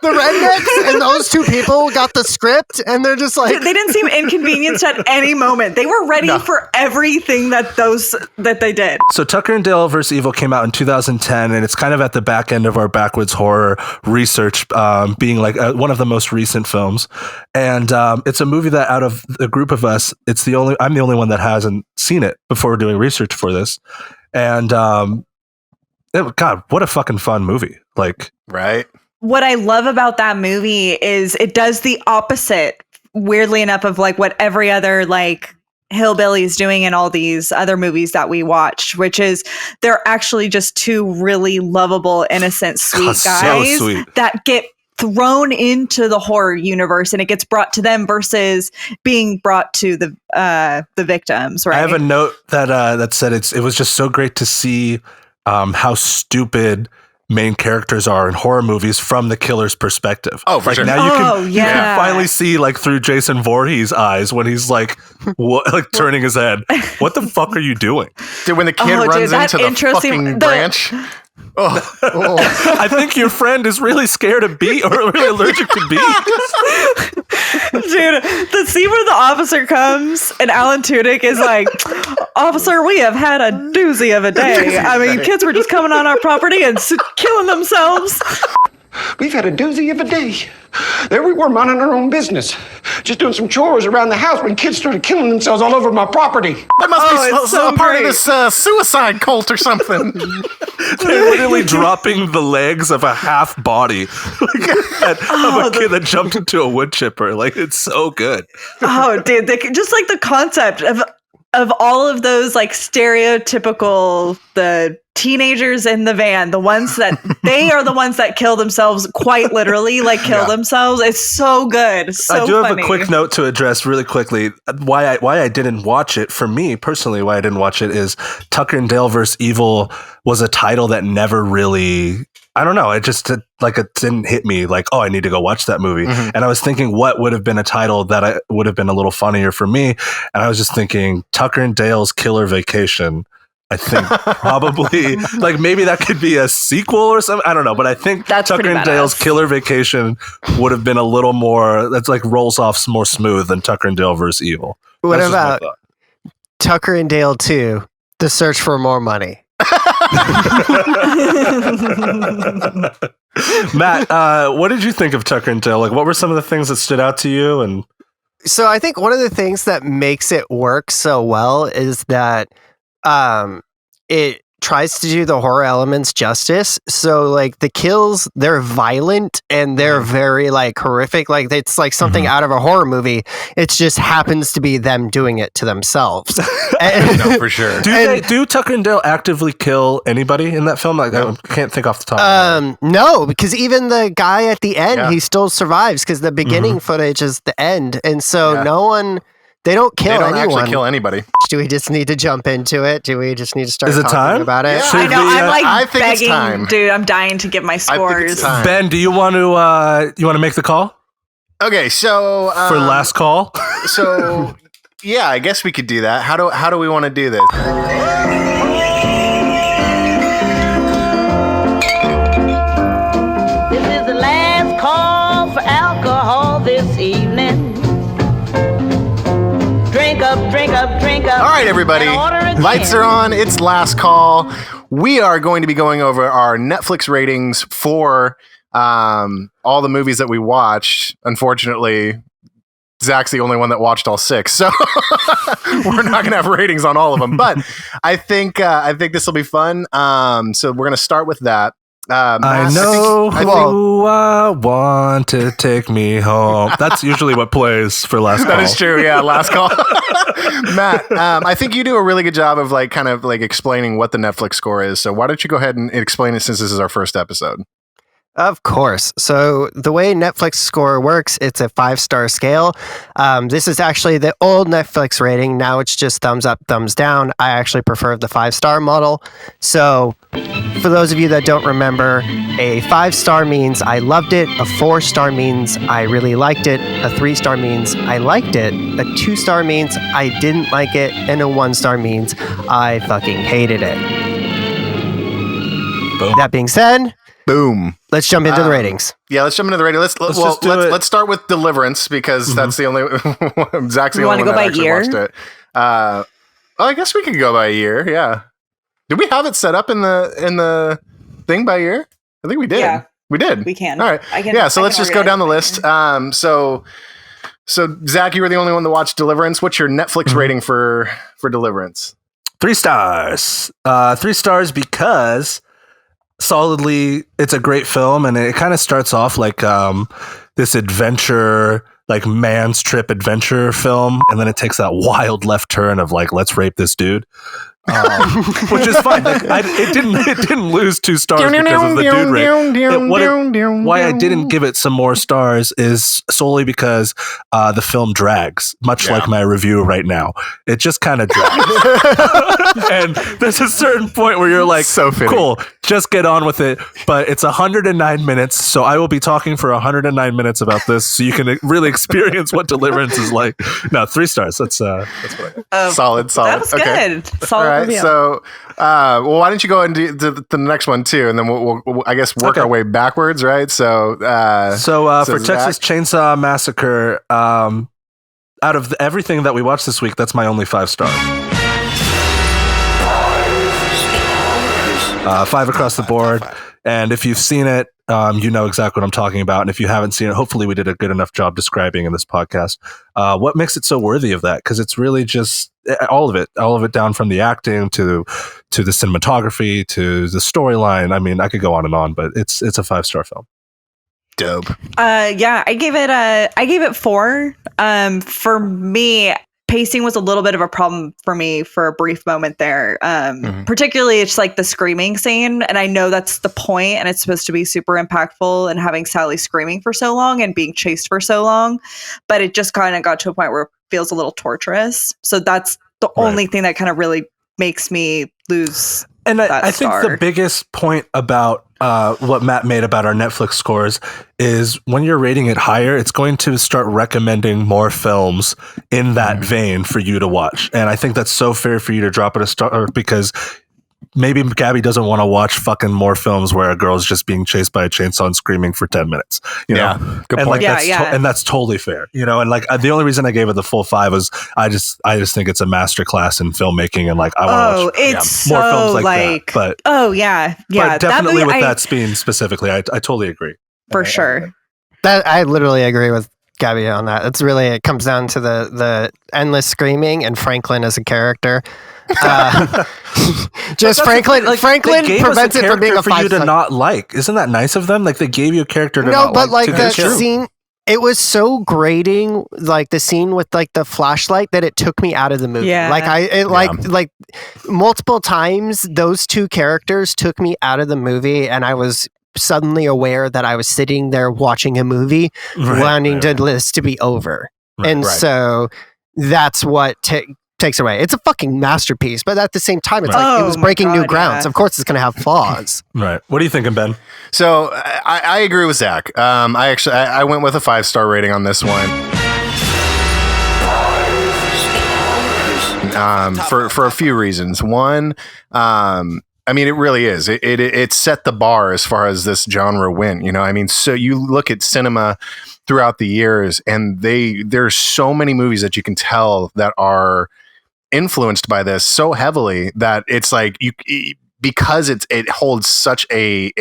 the rednecks and those two people got the script and they're just like... They didn't seem inconvenienced at any moment. They were ready for everything that they did. So Tucker and Dale vs. Evil came out in 2010, and it's kind of at the back end of our Backwoods horror research, being like one of the most recent films. And it's a movie that out of the group of us, I'm the only one that hasn't seen it before doing research for this. And God, what a fucking fun movie. Like, right? What I love about that movie is it does the opposite, weirdly enough, of like what every other like hillbilly is doing in all these other movies that we watch, which is they're actually just two really lovable, innocent, sweet guys that get thrown into the horror universe, and it gets brought to them versus being brought to the victims. Right? I have a note that said it was just so great to see how stupid main characters are in horror movies from the killer's perspective. Oh, for sure. Now you can finally see like through Jason Voorhees' eyes when he's like turning his head. What the fuck are you doing? Dude, when the kid runs into the fucking branch. I think your friend is really scared of bees or really allergic to bees. Dude, the scene where the officer comes and Alan Tudyk is like, "Officer, we have had a doozy of a day. I mean, kids were just coming on our property and killing themselves." We've had a doozy of a day. There we were minding our own business, just doing some chores around the house when kids started killing themselves all over my property. That must be a part of this suicide cult or something. They're literally dropping the legs of a half body of a kid that jumped into a wood chipper. Like, it's so good. Oh, dude, just like the concept of all of those like stereotypical the teenagers in the van, the ones that they are the ones that kill themselves, quite literally, like kill themselves. It's so good. So I do have funny. a quick note to address really quickly. Why I didn't watch it, for me personally, why I didn't watch it is Tucker and Dale vs. Evil was a title that never really, I don't know, it didn't hit me like, oh, I need to go watch that movie. Mm-hmm. And I was thinking what would have been a title that would have been a little funnier for me. And I was just thinking Tucker and Dale's Killer Vacation. I think probably like maybe that could be a sequel or something. I don't know, but I think that's Tucker and Dale's Killer Vacation would have been a little more, that's like rolls off more smooth than Tucker and Dale vs. Evil. What about Tucker and Dale 2, The Search for More Money? Matt, what did you think of Tucker and Dale? Like, what were some of the things that stood out to you? And so I think one of the things that makes it work so well is that it tries to do the horror elements justice. So like the kills, they're violent and they're very like horrific. Like it's like something out of a horror movie. It just happens to be them doing it to themselves. No, for sure. Do Tucker and Dale actively kill anybody in that film? Like, I can't think off the top. No, because even the guy at the end, he still survives because the beginning footage is the end. And so no one... They don't kill anyone. They don't actually kill anybody. Do we just need to jump into it? Do we just need to start talking time? about it? Yeah, I know. I'm like I think begging, it's time. dude. I'm dying to give my scores. Ben, do you want to make the call? Okay, so for last call. So yeah, I guess we could do that. How do we want to do this? This is the last call for alcohol this evening. Drink up. All right, everybody. Lights are on. It's last call. We are going to be going over our Netflix ratings for all the movies that we watched. Unfortunately, Zach's the only one that watched all 6, so we're not going to have ratings on all of them. But I think this will be fun. So we're going to start with that. I know who I want to take me home. That's usually what plays for last call. That is true. Yeah, last call. Matt, I think you do a really good job of like kind of like explaining what the Netflix score is. So why don't you go ahead and explain it since this is our first episode? Of course. So the way Netflix score works, it's a 5-star scale. This is actually the old Netflix rating. Now it's just thumbs up, thumbs down. I actually prefer the 5-star model. So for those of you that don't remember, a 5-star means I loved it. A 4-star means I really liked it. A 3-star means I liked it. A 2-star means I didn't like it. And a 1-star means I fucking hated it. Boom. That being said, boom. Let's jump into the ratings. Yeah, let's jump into the rating. Let's start with Deliverance because that's the only Zach's the only one that actually watched it. I guess we could go by year. Yeah. Did we have it set up in the thing by year? I think we did. Yeah. We did. We can. All right. So let's just go down the list. So Zach, you were the only one to watch Deliverance. What's your Netflix rating for Deliverance? 3 stars. 3 stars because solidly it's a great film, and it kind of starts off like this adventure, like man's trip adventure film, and then it takes that wild left turn of like, let's rape this dude. Which is fine. Like, it didn't lose 2 stars because of the dude rape. Why I didn't give it some more stars is solely because the film drags, much like my review right now. It just kind of drags. And there's a certain point where you're like, so cool, just get on with it. But it's 109 minutes, so I will be talking for 109 minutes about this, so you can really experience what Deliverance is like. No, 3 stars. That's what solid. That was good. Solid. All right, so why don't you go and do the next one too, and then we'll I guess work our way backwards, right? So for Texas Chainsaw Massacre, out of everything that we watched this week, that's my only 5-star. 5 across the board. And if you've seen it, you know exactly what I'm talking about. And if you haven't seen it, hopefully we did a good enough job describing in this podcast what makes it so worthy of that. Because it's really just all of it down from the acting to the cinematography to the storyline. I mean, I could go on and on, but it's a 5-star film. Dope. Yeah, I gave it 4. For me, pacing was a little bit of a problem for me for a brief moment there. Particularly it's like the screaming scene, and I know that's the point and it's supposed to be super impactful, and having Sally screaming for so long and being chased for so long, but it just kind of got to a point where it feels a little torturous. So that's the only thing that kind of really makes me lose. And I think the biggest point about what Matt made about our Netflix scores is when you're rating it higher, it's going to start recommending more films in that vein for you to watch. And I think that's so fair for you to drop it a star, because maybe Gabby doesn't want to watch fucking more films where a girl's just being chased by a chainsaw and screaming for 10 minutes. You know? Good and point. Like, and that's totally fair. You know, and like the only reason I gave it the full 5 was I just think it's a masterclass in filmmaking, and like I want to watch more films like that. But but definitely that movie, with that scene specifically, I totally agree. For sure. That I literally agree with Gabby on that. It's really, it comes down to the endless screaming and Franklin as a character. Just Franklin prevents it from being a for you to not like. Isn't that nice of them? Like they gave you a character to not like. No, but like the scene, it was so grating, like the scene with like the flashlight, that it took me out of the movie. Yeah. Like multiple times those 2 characters took me out of the movie, and I was suddenly aware that I was sitting there watching a movie, wanting this to be over. So that's what takes away. It's a fucking masterpiece, but at the same time, it's like it was breaking new grounds. Of course, it's going to have flaws. Right. What are you thinking, Ben? So I agree with Zach. I went with a 5-star rating on this one. For a few reasons. One, I mean, it really is. It set the bar as far as this genre went. You know, I mean, so you look at cinema throughout the years, and there's so many movies that you can tell that are influenced by this so heavily that it's like because it holds such a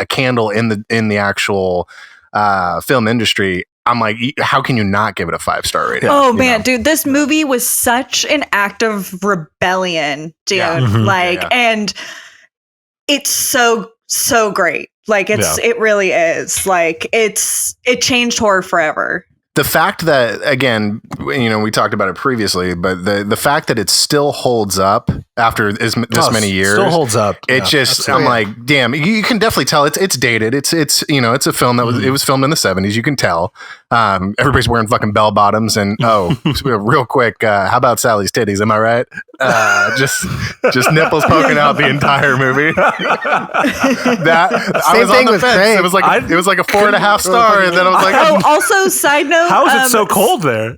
candle in the actual film industry. I'm like, how can you not give it a 5-star rating? Oh man, dude, this movie was such an act of rebellion, dude. And it's so so great. Like it really is. Like it changed horror forever. The fact that, again, we talked about it previously, but the fact that it still holds up after this many years, still holds up. It just, I'm like, damn, you can definitely tell it's dated. It's it's a film that it was filmed in the 70s. You can tell. Everybody's wearing fucking bell bottoms and real quick, how about Sally's titties? Am I right? Just nipples poking out the entire movie. I was on the fence. Craig. It was like a 4.5 star, and then I was like, also side note. How is it so cold there?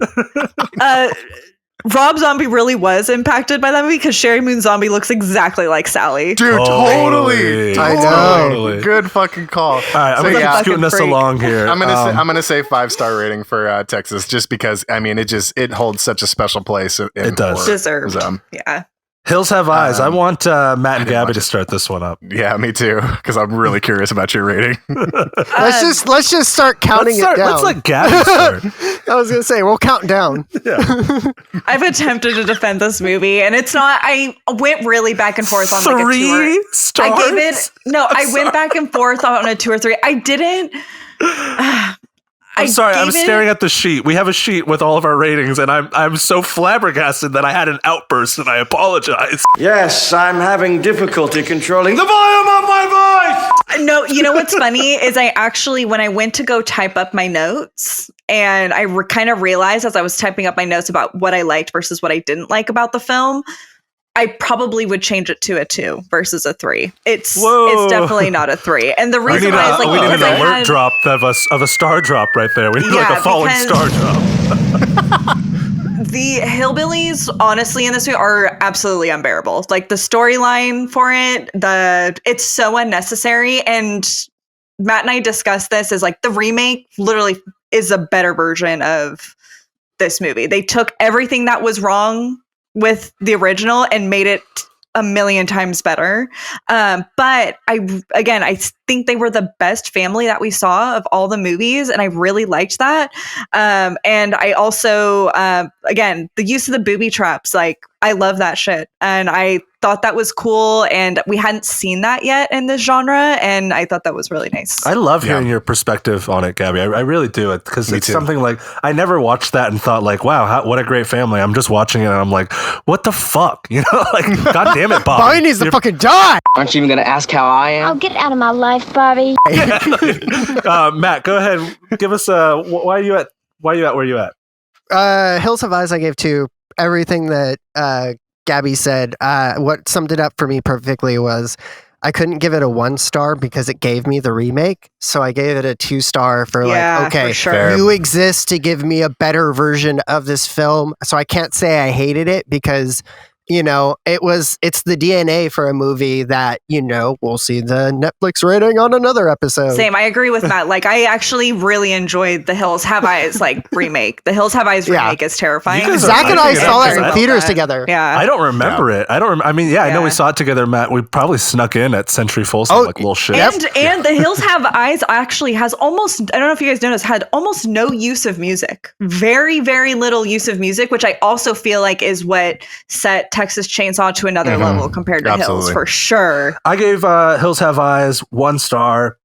Rob Zombie really was impacted by that movie because Sherry Moon Zombie looks exactly like Sally. Dude, totally. I know. Good fucking call. All right, I'm gonna scooting us along here. I'm gonna say 5-star rating for Texas, just because it holds such a special place. It does. Deserved. Yeah. Hills Have Eyes. I want Matt and Gabby to start this one up. Yeah, me too, because I'm really curious about your rating. Let's just start counting it down. Let's let Gabby start. I was gonna say we'll count down. Yeah. I've attempted to defend this movie, and it's not. I went really back and forth on 3 like a 2 stars. I gave it. No, I went back and forth on a 2 or 3. I didn't. I'm sorry, I'm staring at the sheet. We have a sheet with all of our ratings, and I'm so flabbergasted that I had an outburst, and I apologize. Yes, I'm having difficulty controlling the volume of my voice! No, you know what's funny is I actually, when I went to go type up my notes, and I kind of realized as I was typing up my notes about what I liked versus what I didn't like about the film, I probably would change it to a 2 versus a 3. It's definitely not a 3. And the reason why is like, we need an alert drop of a star drop right there. We need like a falling star drop. The hillbillies, honestly, in this movie are absolutely unbearable. Like the storyline for it, it's so unnecessary. And Matt and I discussed this as like the remake literally is a better version of this movie. They took everything that was wrong with the original and made it a million times better. But I think they were the best family that we saw of all the movies. And I really liked that. And I also, again, the use of the booby traps, like I love that shit. And I thought that was cool. And we hadn't seen that yet in this genre. And I thought that was really nice. I love hearing your perspective on it, Gabby. I really do it because it's something like I never watched that and thought like, wow, what a great family. I'm just watching it and I'm like, what the fuck? You know, like, God damn it, Bobby. Bobby needs to fucking die. Aren't you even going to ask how I am? Oh, get out of my life, Bobby. Matt, go ahead. Give us why are you at where you at? Hills Have Eyes I gave 2. Everything that Gabby said, what summed it up for me perfectly was I couldn't give it a 1 star because it gave me the remake. So I gave it a 2 star for okay, for sure. You exist to give me a better version of this film. So I can't say I hated it because, it's the DNA for a movie that, we'll see the Netflix rating on another episode. Same. I agree with Matt. Like, I actually really enjoyed the Hills Have Eyes remake. The Hills Have Eyes remake is terrifying. Zach and I saw that in theaters together. Yeah. I don't remember it. I know we saw it together, Matt. We probably snuck in at Century Folsom like little shit. And the Hills Have Eyes actually has almost, I don't know if you guys noticed, had almost no use of music. Very, very little use of music, which I also feel like is what set Texas Chainsaw to another level compared to Hills, for sure. I gave Hills Have Eyes 1 star.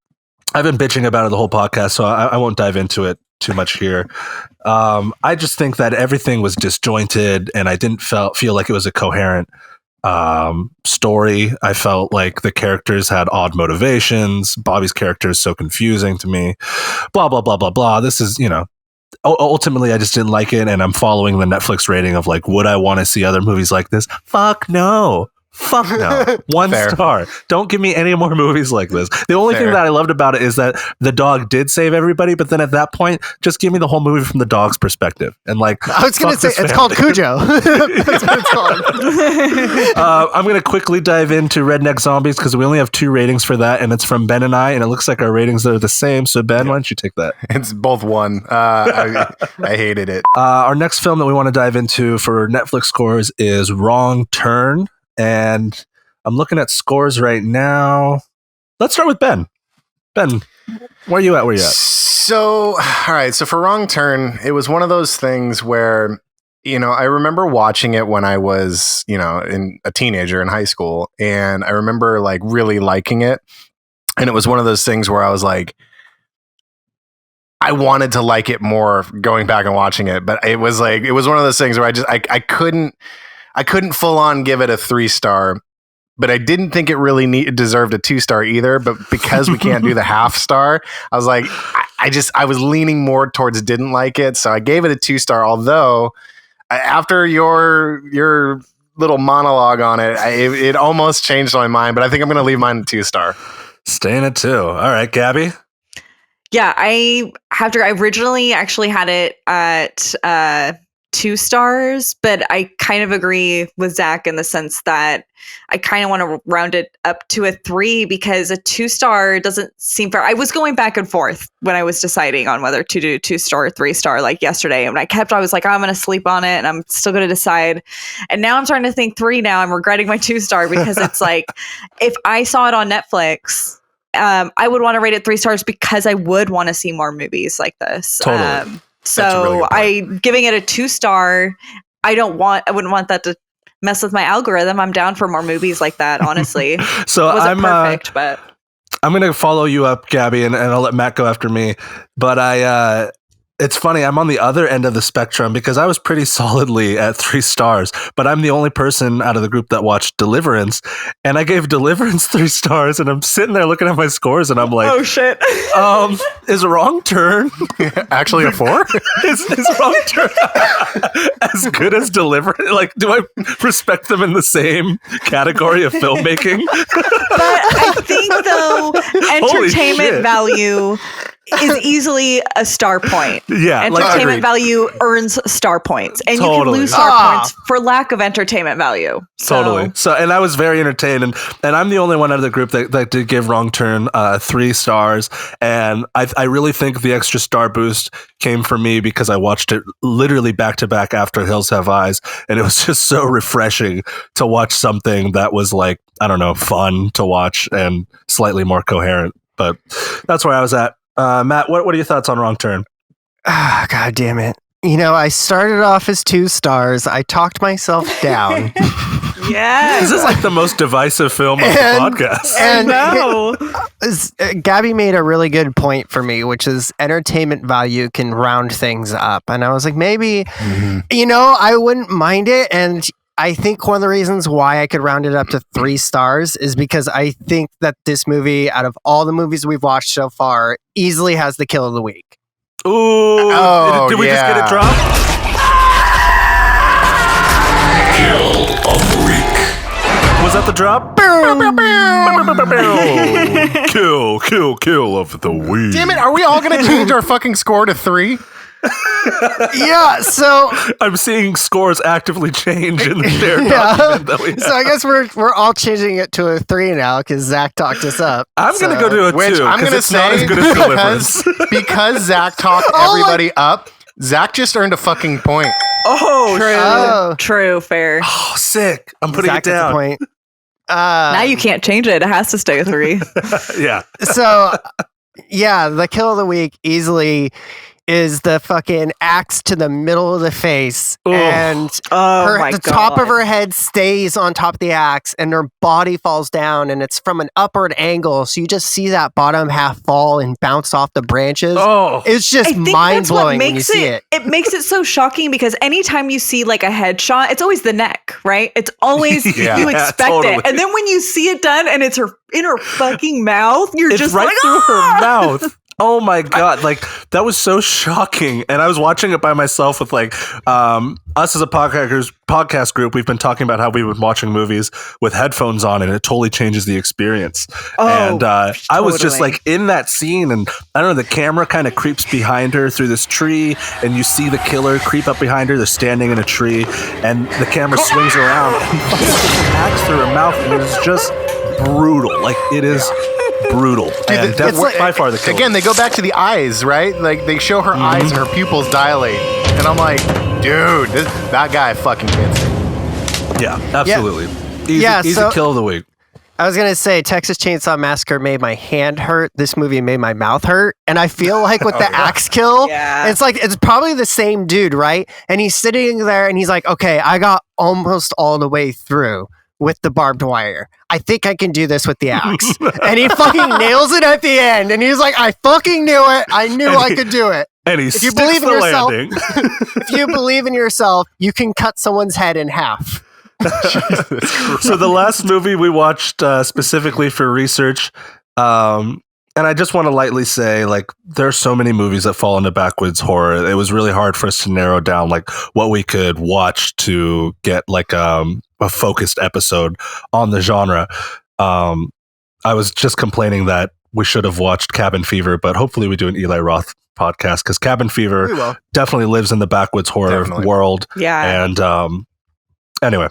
I've been bitching about it the whole podcast, so I won't dive into it too much here. I just think that everything was disjointed, and I didn't feel like it was a coherent story. I felt like the characters had odd motivations. Bobby's character is so confusing to me. Blah, blah, blah, blah, blah. This is, ultimately, I just didn't like it, and I'm following the Netflix rating of like, would I want to see other movies like this? Fuck no. 1 star. Don't give me any more movies like this. The only thing that I loved about it is that the dog did save everybody, but then at that point, just give me the whole movie from the dog's perspective. And like, I was going to say, it's called Cujo. That's what it's called. I'm going to quickly dive into Redneck Zombies because we only have 2 ratings for that, and it's from Ben and I, and it looks like our ratings are the same. So Ben, why don't you take that? It's both 1. I hated it. Our next film that we want to dive into for Netflix scores is Wrong Turn. And I'm looking at scores right now. Let's start with Ben. Ben, where are you at? So, all right. So for Wrong Turn, it was one of those things where, I remember watching it when I was, a teenager in high school. And I remember like really liking it. And it was one of those things where I was like, I wanted to like it more going back and watching it, but it was one of those things where I couldn't full on give it a 3-star, but I didn't think it really deserved a 2-star either. But because we can't do the half star, I was like, I was leaning more towards didn't like it. So I gave it a 2-star, although after your little monologue on it, it almost changed my mind, but I think I'm going to leave mine a 2-star. Staying at 2. All right, Gabby. Yeah, I originally actually had it at 2 stars, but I kind of agree with Zach in the sense that I kind of want to round it up to a 3 because a 2-star doesn't seem fair. I was going back and forth when I was deciding on whether to do 2-star or 3-star like yesterday. And I was like, I'm going to sleep on it and I'm still going to decide. And now I'm starting to think 3 now. I'm regretting my 2-star because it's like, if I saw it on Netflix, I would want to rate it 3 stars because I would want to see more movies like this. Totally. So giving it a 2-star. I wouldn't want that to mess with my algorithm. I'm down for more movies like that, honestly. So it wasn't perfect, but I'm going to follow you up, Gabby, and I'll let Matt go after me. But it's funny, I'm on the other end of the spectrum because I was pretty solidly at 3 stars, but I'm the only person out of the group that watched Deliverance, and I gave Deliverance 3 stars, and I'm sitting there looking at my scores, and I'm like, oh shit. Is Wrong Turn actually a 4? is Wrong Turn as good as Deliverance? Like, do I respect them in the same category of filmmaking? But I think though, entertainment value is easily a star point. Yeah, entertainment value earns star points, and you can lose star points for lack of entertainment value. Totally. So, and I was very entertained, and I'm the only one out of the group that did give Wrong Turn 3 stars, and I really think the extra star boost came from me because I watched it literally back to back after Hills Have Eyes, and it was just so refreshing to watch something that was like, I don't know, fun to watch and slightly more coherent. But that's where I was at. Matt, what are your thoughts on Wrong Turn? God damn it. I started off as 2 stars. I talked myself down. Yeah. This is like the most divisive film of the podcast. And Gabby made a really good point for me, which is entertainment value can round things up. And I was like, maybe, I wouldn't mind it. And I think one of the reasons why I could round it up to 3 stars is because I think that this movie, out of all the movies we've watched so far, easily has the kill of the week. Ooh. Did we just get it dropped? Kill of the week. Was that the drop? Kill of the week. Damn it, are we all going to change our fucking score to 3? Yeah, so I'm seeing scores actively change in the shared document that we have. So I guess we're all changing it to a 3 now because Zach talked us up. I'm going to go to a 2. Which I'm going to say not as good as Deliverance. because Zach talked everybody up, Zach just earned a fucking point. Oh, true, fair. Oh, sick. I'm putting Zach it down. Point. Now you can't change it. It has to stay a 3. Yeah. So, yeah, the kill of the week easily is the fucking axe to the middle of the face, and the top of her head stays on top of the axe, and her body falls down, and it's from an upward angle, so you just see that bottom half fall and bounce off the branches. It's just mind blowing when you see it. It makes it so shocking because anytime you see like a headshot, it's always the neck, right? It's always you expect it, and then when you see it done and it's in her fucking mouth, you're just right like, through her mouth. Oh my God. That was so shocking. And I was watching it by myself with us as a podcast group. We've been talking about how we've been watching movies with headphones on, and it totally changes the experience. I was just like in that scene, and I don't know, the camera kind of creeps behind her through this tree, and you see the killer creep up behind her. They're standing in a tree, and the camera swings around and fucking puts an axe through her mouth, and it is just brutal. Like, it is brutal. Dude, and that's by far the killer. Again, they go back to the eyes, right? Like, they show her eyes and her pupils dilate. And I'm like, dude, that guy fucking gets it. Yeah, absolutely. Yeah. Easy kill of the week. I was going to say, Texas Chainsaw Massacre made my hand hurt. This movie made my mouth hurt. And I feel like with the axe kill, it's probably the same dude, right? And he's sitting there and he's like, okay, I got almost all the way through. with the barbed wire. I think I can do this with the axe. And he fucking nails it at the end. And he's like, I fucking knew it. I knew I could do it. And he if you sticks believe in the yourself, landing. if you believe in yourself, you can cut someone's head in half. So the last movie we watched specifically for research, and I just want to lightly say, like, there are so many movies that fall into Backwoods horror. It was really hard for us to narrow down like what we could watch to get like a focused episode on the genre. I was just complaining that we should have watched Cabin Fever, but hopefully we do an Eli Roth podcast because Cabin Fever definitely lives in the Backwoods horror world. Yeah. And anyway,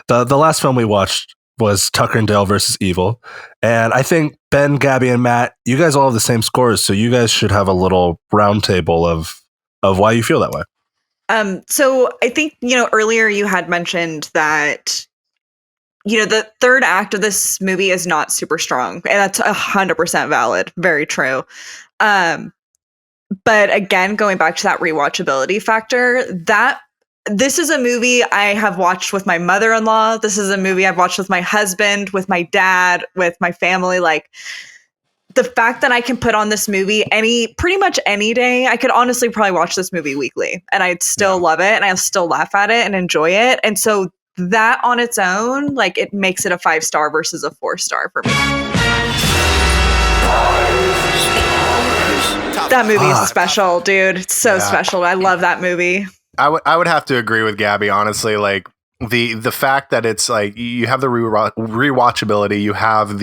the last film we watched was Tucker and Dale versus Evil. And I think Ben, Gabby, and Matt, you guys all have the same scores, so you guys should have a little roundtable of why you feel that way. So I think, earlier you had mentioned that, the third act of this movie is not super strong. And that's 100% valid. Very true. But again, going back to that rewatchability factor, this is a movie I have watched with my mother-in-law. This is a movie I've watched with my husband, with my dad, with my family. Like, the fact that I can put on this movie pretty much any day, I could honestly probably watch this movie weekly and I'd still love it and I'll still laugh at it and enjoy it. And so that on its own, like, it makes it a 5-star versus a 4-star for me. That movie is special, dude. It's so special. I love that movie. I would have to agree with Gabby, honestly. Like, the fact that it's like you have the rewatchability, you have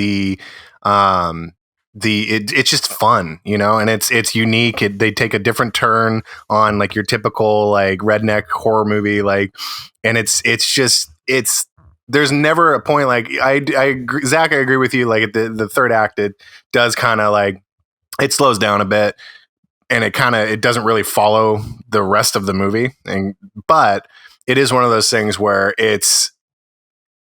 it's just fun, and it's unique. They take a different turn on like your typical like redneck horror movie, like, and it's there's never a point like I agree, Zach, I agree with you. Like the third act, it does kind of like it slows down a bit. And it doesn't really follow the rest of the movie, but it is one of those things where it's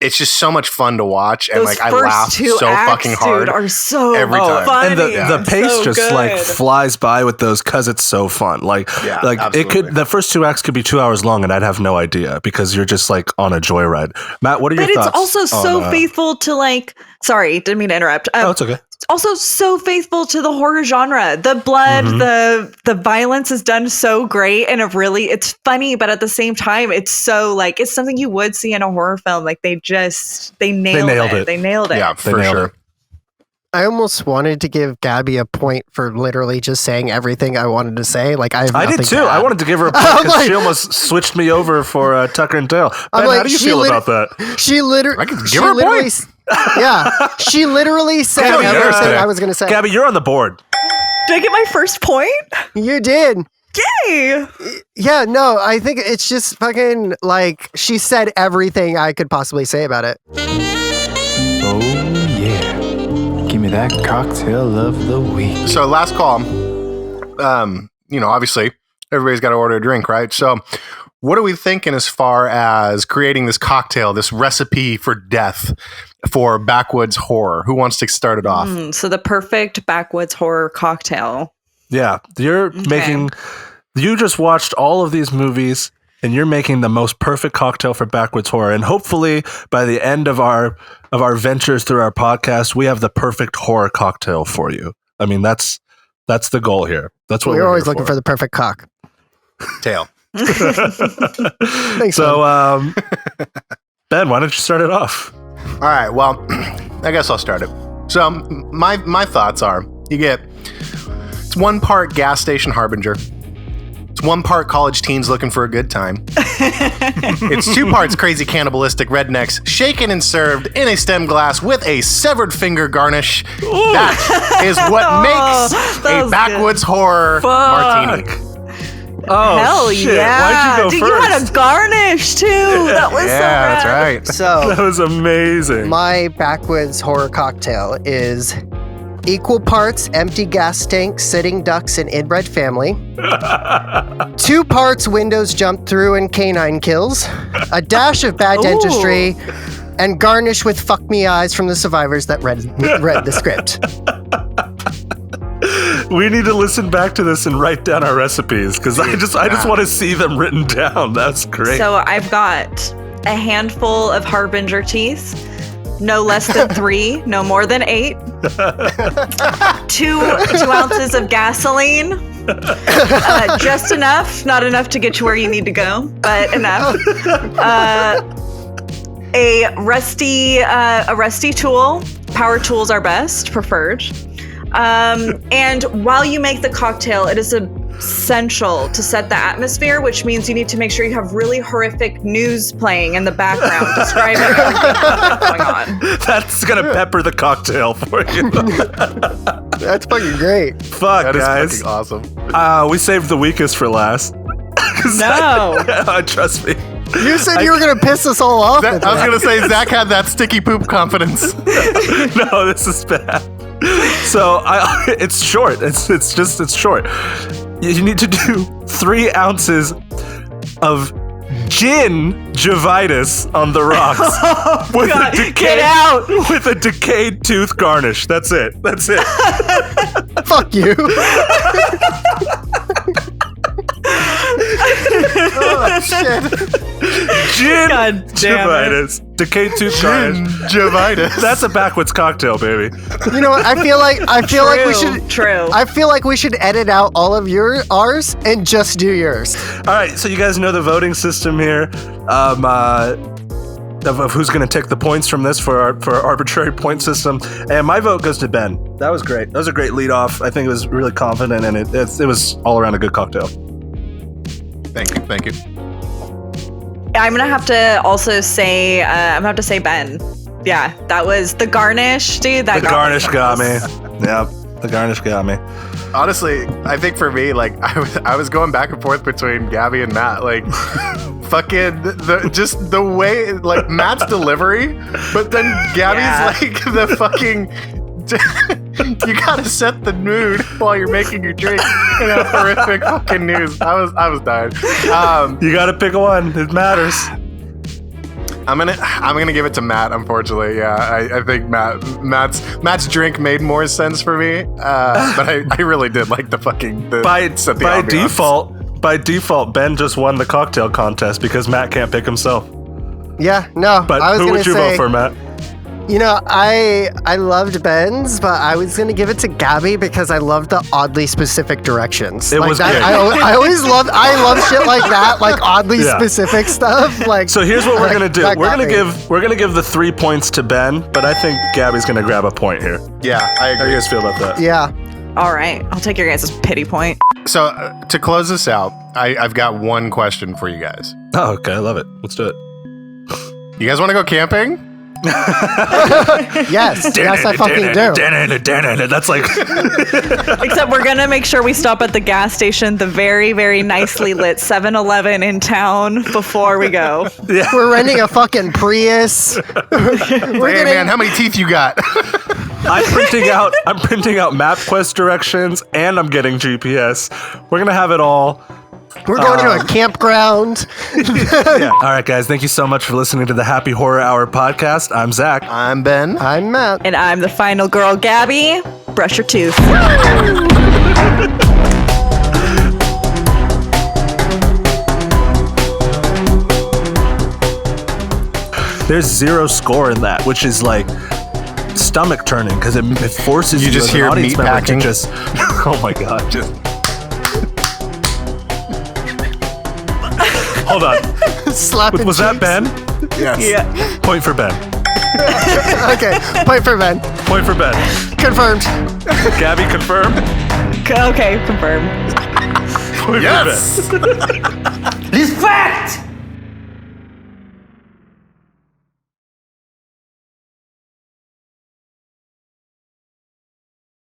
just so much fun to watch, and those like I laugh so fucking hard, dude, are so every time. funny. And the pace so just good. like flies by with those because it's so fun. Like absolutely. it could, the first 2 acts could be 2 hours long, and I'd have no idea because you're just like on a joyride. Matt, what are your thoughts? But it's also so faithful to like. Sorry, didn't mean to interrupt. It's okay. Also so faithful to the horror genre. The blood, the violence is done so great, and it's funny, but at the same time, it's so like it's something you would see in a horror film. Like they nailed it. They nailed it. Yeah, for sure. I almost wanted to give Gabby a point for literally just saying everything I wanted to say. Like I did too. I wanted to give her a point because she almost switched me over for Tucker and Dale. Ben, how do you feel about that? She literally, I can give her a point. Yeah, she literally said everything I was going to say. Gabby, you're on the board. Did I get my first point? You did. Yay! Yeah, no, I think it's just fucking like she said everything I could possibly say about it. Oh yeah, give me that cocktail of the week. So last call. Obviously everybody's got to order a drink, right? So what are we thinking as far as creating this cocktail, this recipe for death for Backwoods horror? Who wants to start it off? So the perfect Backwoods horror cocktail. Yeah, you just watched all of these movies and you're making the most perfect cocktail for Backwoods horror. And hopefully by the end of our ventures through our podcast, we have the perfect horror cocktail for you. I mean, that's the goal here. That's what we're always looking for the perfect cocktail. Thanks, so, Ben, why don't you start it off? All right. Well, I guess I'll start it. So my thoughts are: it's 1 part gas station harbinger. It's 1 part college teens looking for a good time. It's 2 parts crazy cannibalistic rednecks shaken and served in a stem glass with a severed finger garnish. Ooh. That is what makes a Backwoods horror martini. Oh, hell shit. Yeah. Why'd you go first? first? You had a garnish too. That was so rad. That's right. So that was amazing. My Backwoods horror cocktail is equal parts empty gas tank, sitting ducks, and inbred family. 2 parts windows jump through and canine kills. A dash of bad dentistry, and garnish with fuck me eyes from the survivors that read the script. We need to listen back to this and write down our recipes because I just want to see them written down. That's great. So I've got a handful of Harbinger teeth, no less than 3, no more than 8, 2 ounces of gasoline, just enough, not enough to get you where you need to go, but enough. A rusty tool. Power tools are best, preferred. And while you make the cocktail, it is essential to set the atmosphere, which means you need to make sure you have really horrific news playing in the background describing everything that's going on. That's gonna pepper the cocktail for you. That's fucking great. Fuck, That is guys. fucking awesome. We saved the weakest for last. No. Trust me. You said you were going to piss us all off. I was going to say, Zach had that sticky poop confidence. No, this is bad. So it's short. It's short. You need to do 3 ounces of gin Jovitis on the rocks with get out with a decayed tooth garnish. That's it. Fuck you. Oh, shit. Gin God damn Jovitis. Decayed tooth garnish. Jovitis. That's a Backwoods cocktail, baby. You know what? I feel like we should. True. I feel like we should edit out all of ours and just do yours. All right, so you guys know the voting system here. Of who's going to take the points from this for our arbitrary point system. And my vote goes to Ben. That was great. That was a great lead off. I think it was really confident, and it was all around a good cocktail. Thank you. I'm gonna have to also say Ben. Yeah, that was the garnish, dude. The garnish got me. Yeah, the garnish got me. Honestly, I think for me, like, I was going back and forth between Gabby and Matt. Like, fucking the way, like, Matt's delivery, but then Gabby's like the fucking. You gotta set the mood while you're making your drink in a horrific fucking news. I was dying. You gotta pick one. It matters. I'm gonna give it to Matt. Unfortunately, yeah. I think Matt's drink made more sense for me. But I really did like the fucking by default. Ben just won the cocktail contest because Matt can't pick himself. Yeah, no. But I was who would you say, vote for, Matt? You know, I loved Ben's, but I was gonna give it to Gabby because I loved the oddly specific directions. It was that, good. I love shit like that, like oddly specific stuff. Like, so here's what we're gonna do. that We're got gonna me. give the 3 points to Ben, but I think Gabby's gonna grab a point here. Yeah, I agree. How do you guys feel about that? Yeah. All right, I'll take your guys' pity point. So to close this out, I've got one question for you guys. Oh, okay, I love it. Let's do it. You guys want to go camping? Yes, I fucking do. That's like. Except we're gonna make sure we stop at the gas station, the very, very nicely lit 7-Eleven in town before we go. Yeah. We're renting a fucking Prius. Hey, man, how many teeth you got? I'm printing out MapQuest directions, and I'm getting GPS. We're gonna have it all. We're going to a campground. Yeah. All right, guys. Thank you so much for listening to the Happy Horror Hour podcast. I'm Zach. I'm Ben. I'm Matt. And I'm the final girl, Gabby. Brush your tooth. There's 0 score in that, which is like stomach turning because it forces you just as an hear audience meat member packing. to just. Oh my god! Just hold on. Slapping Was that cheeks. Ben? Yes. Yeah. Point for Ben. Okay, point for Ben. Point for Ben. Confirmed. Gabby confirmed. Okay, confirmed. Point Yes. for Ben.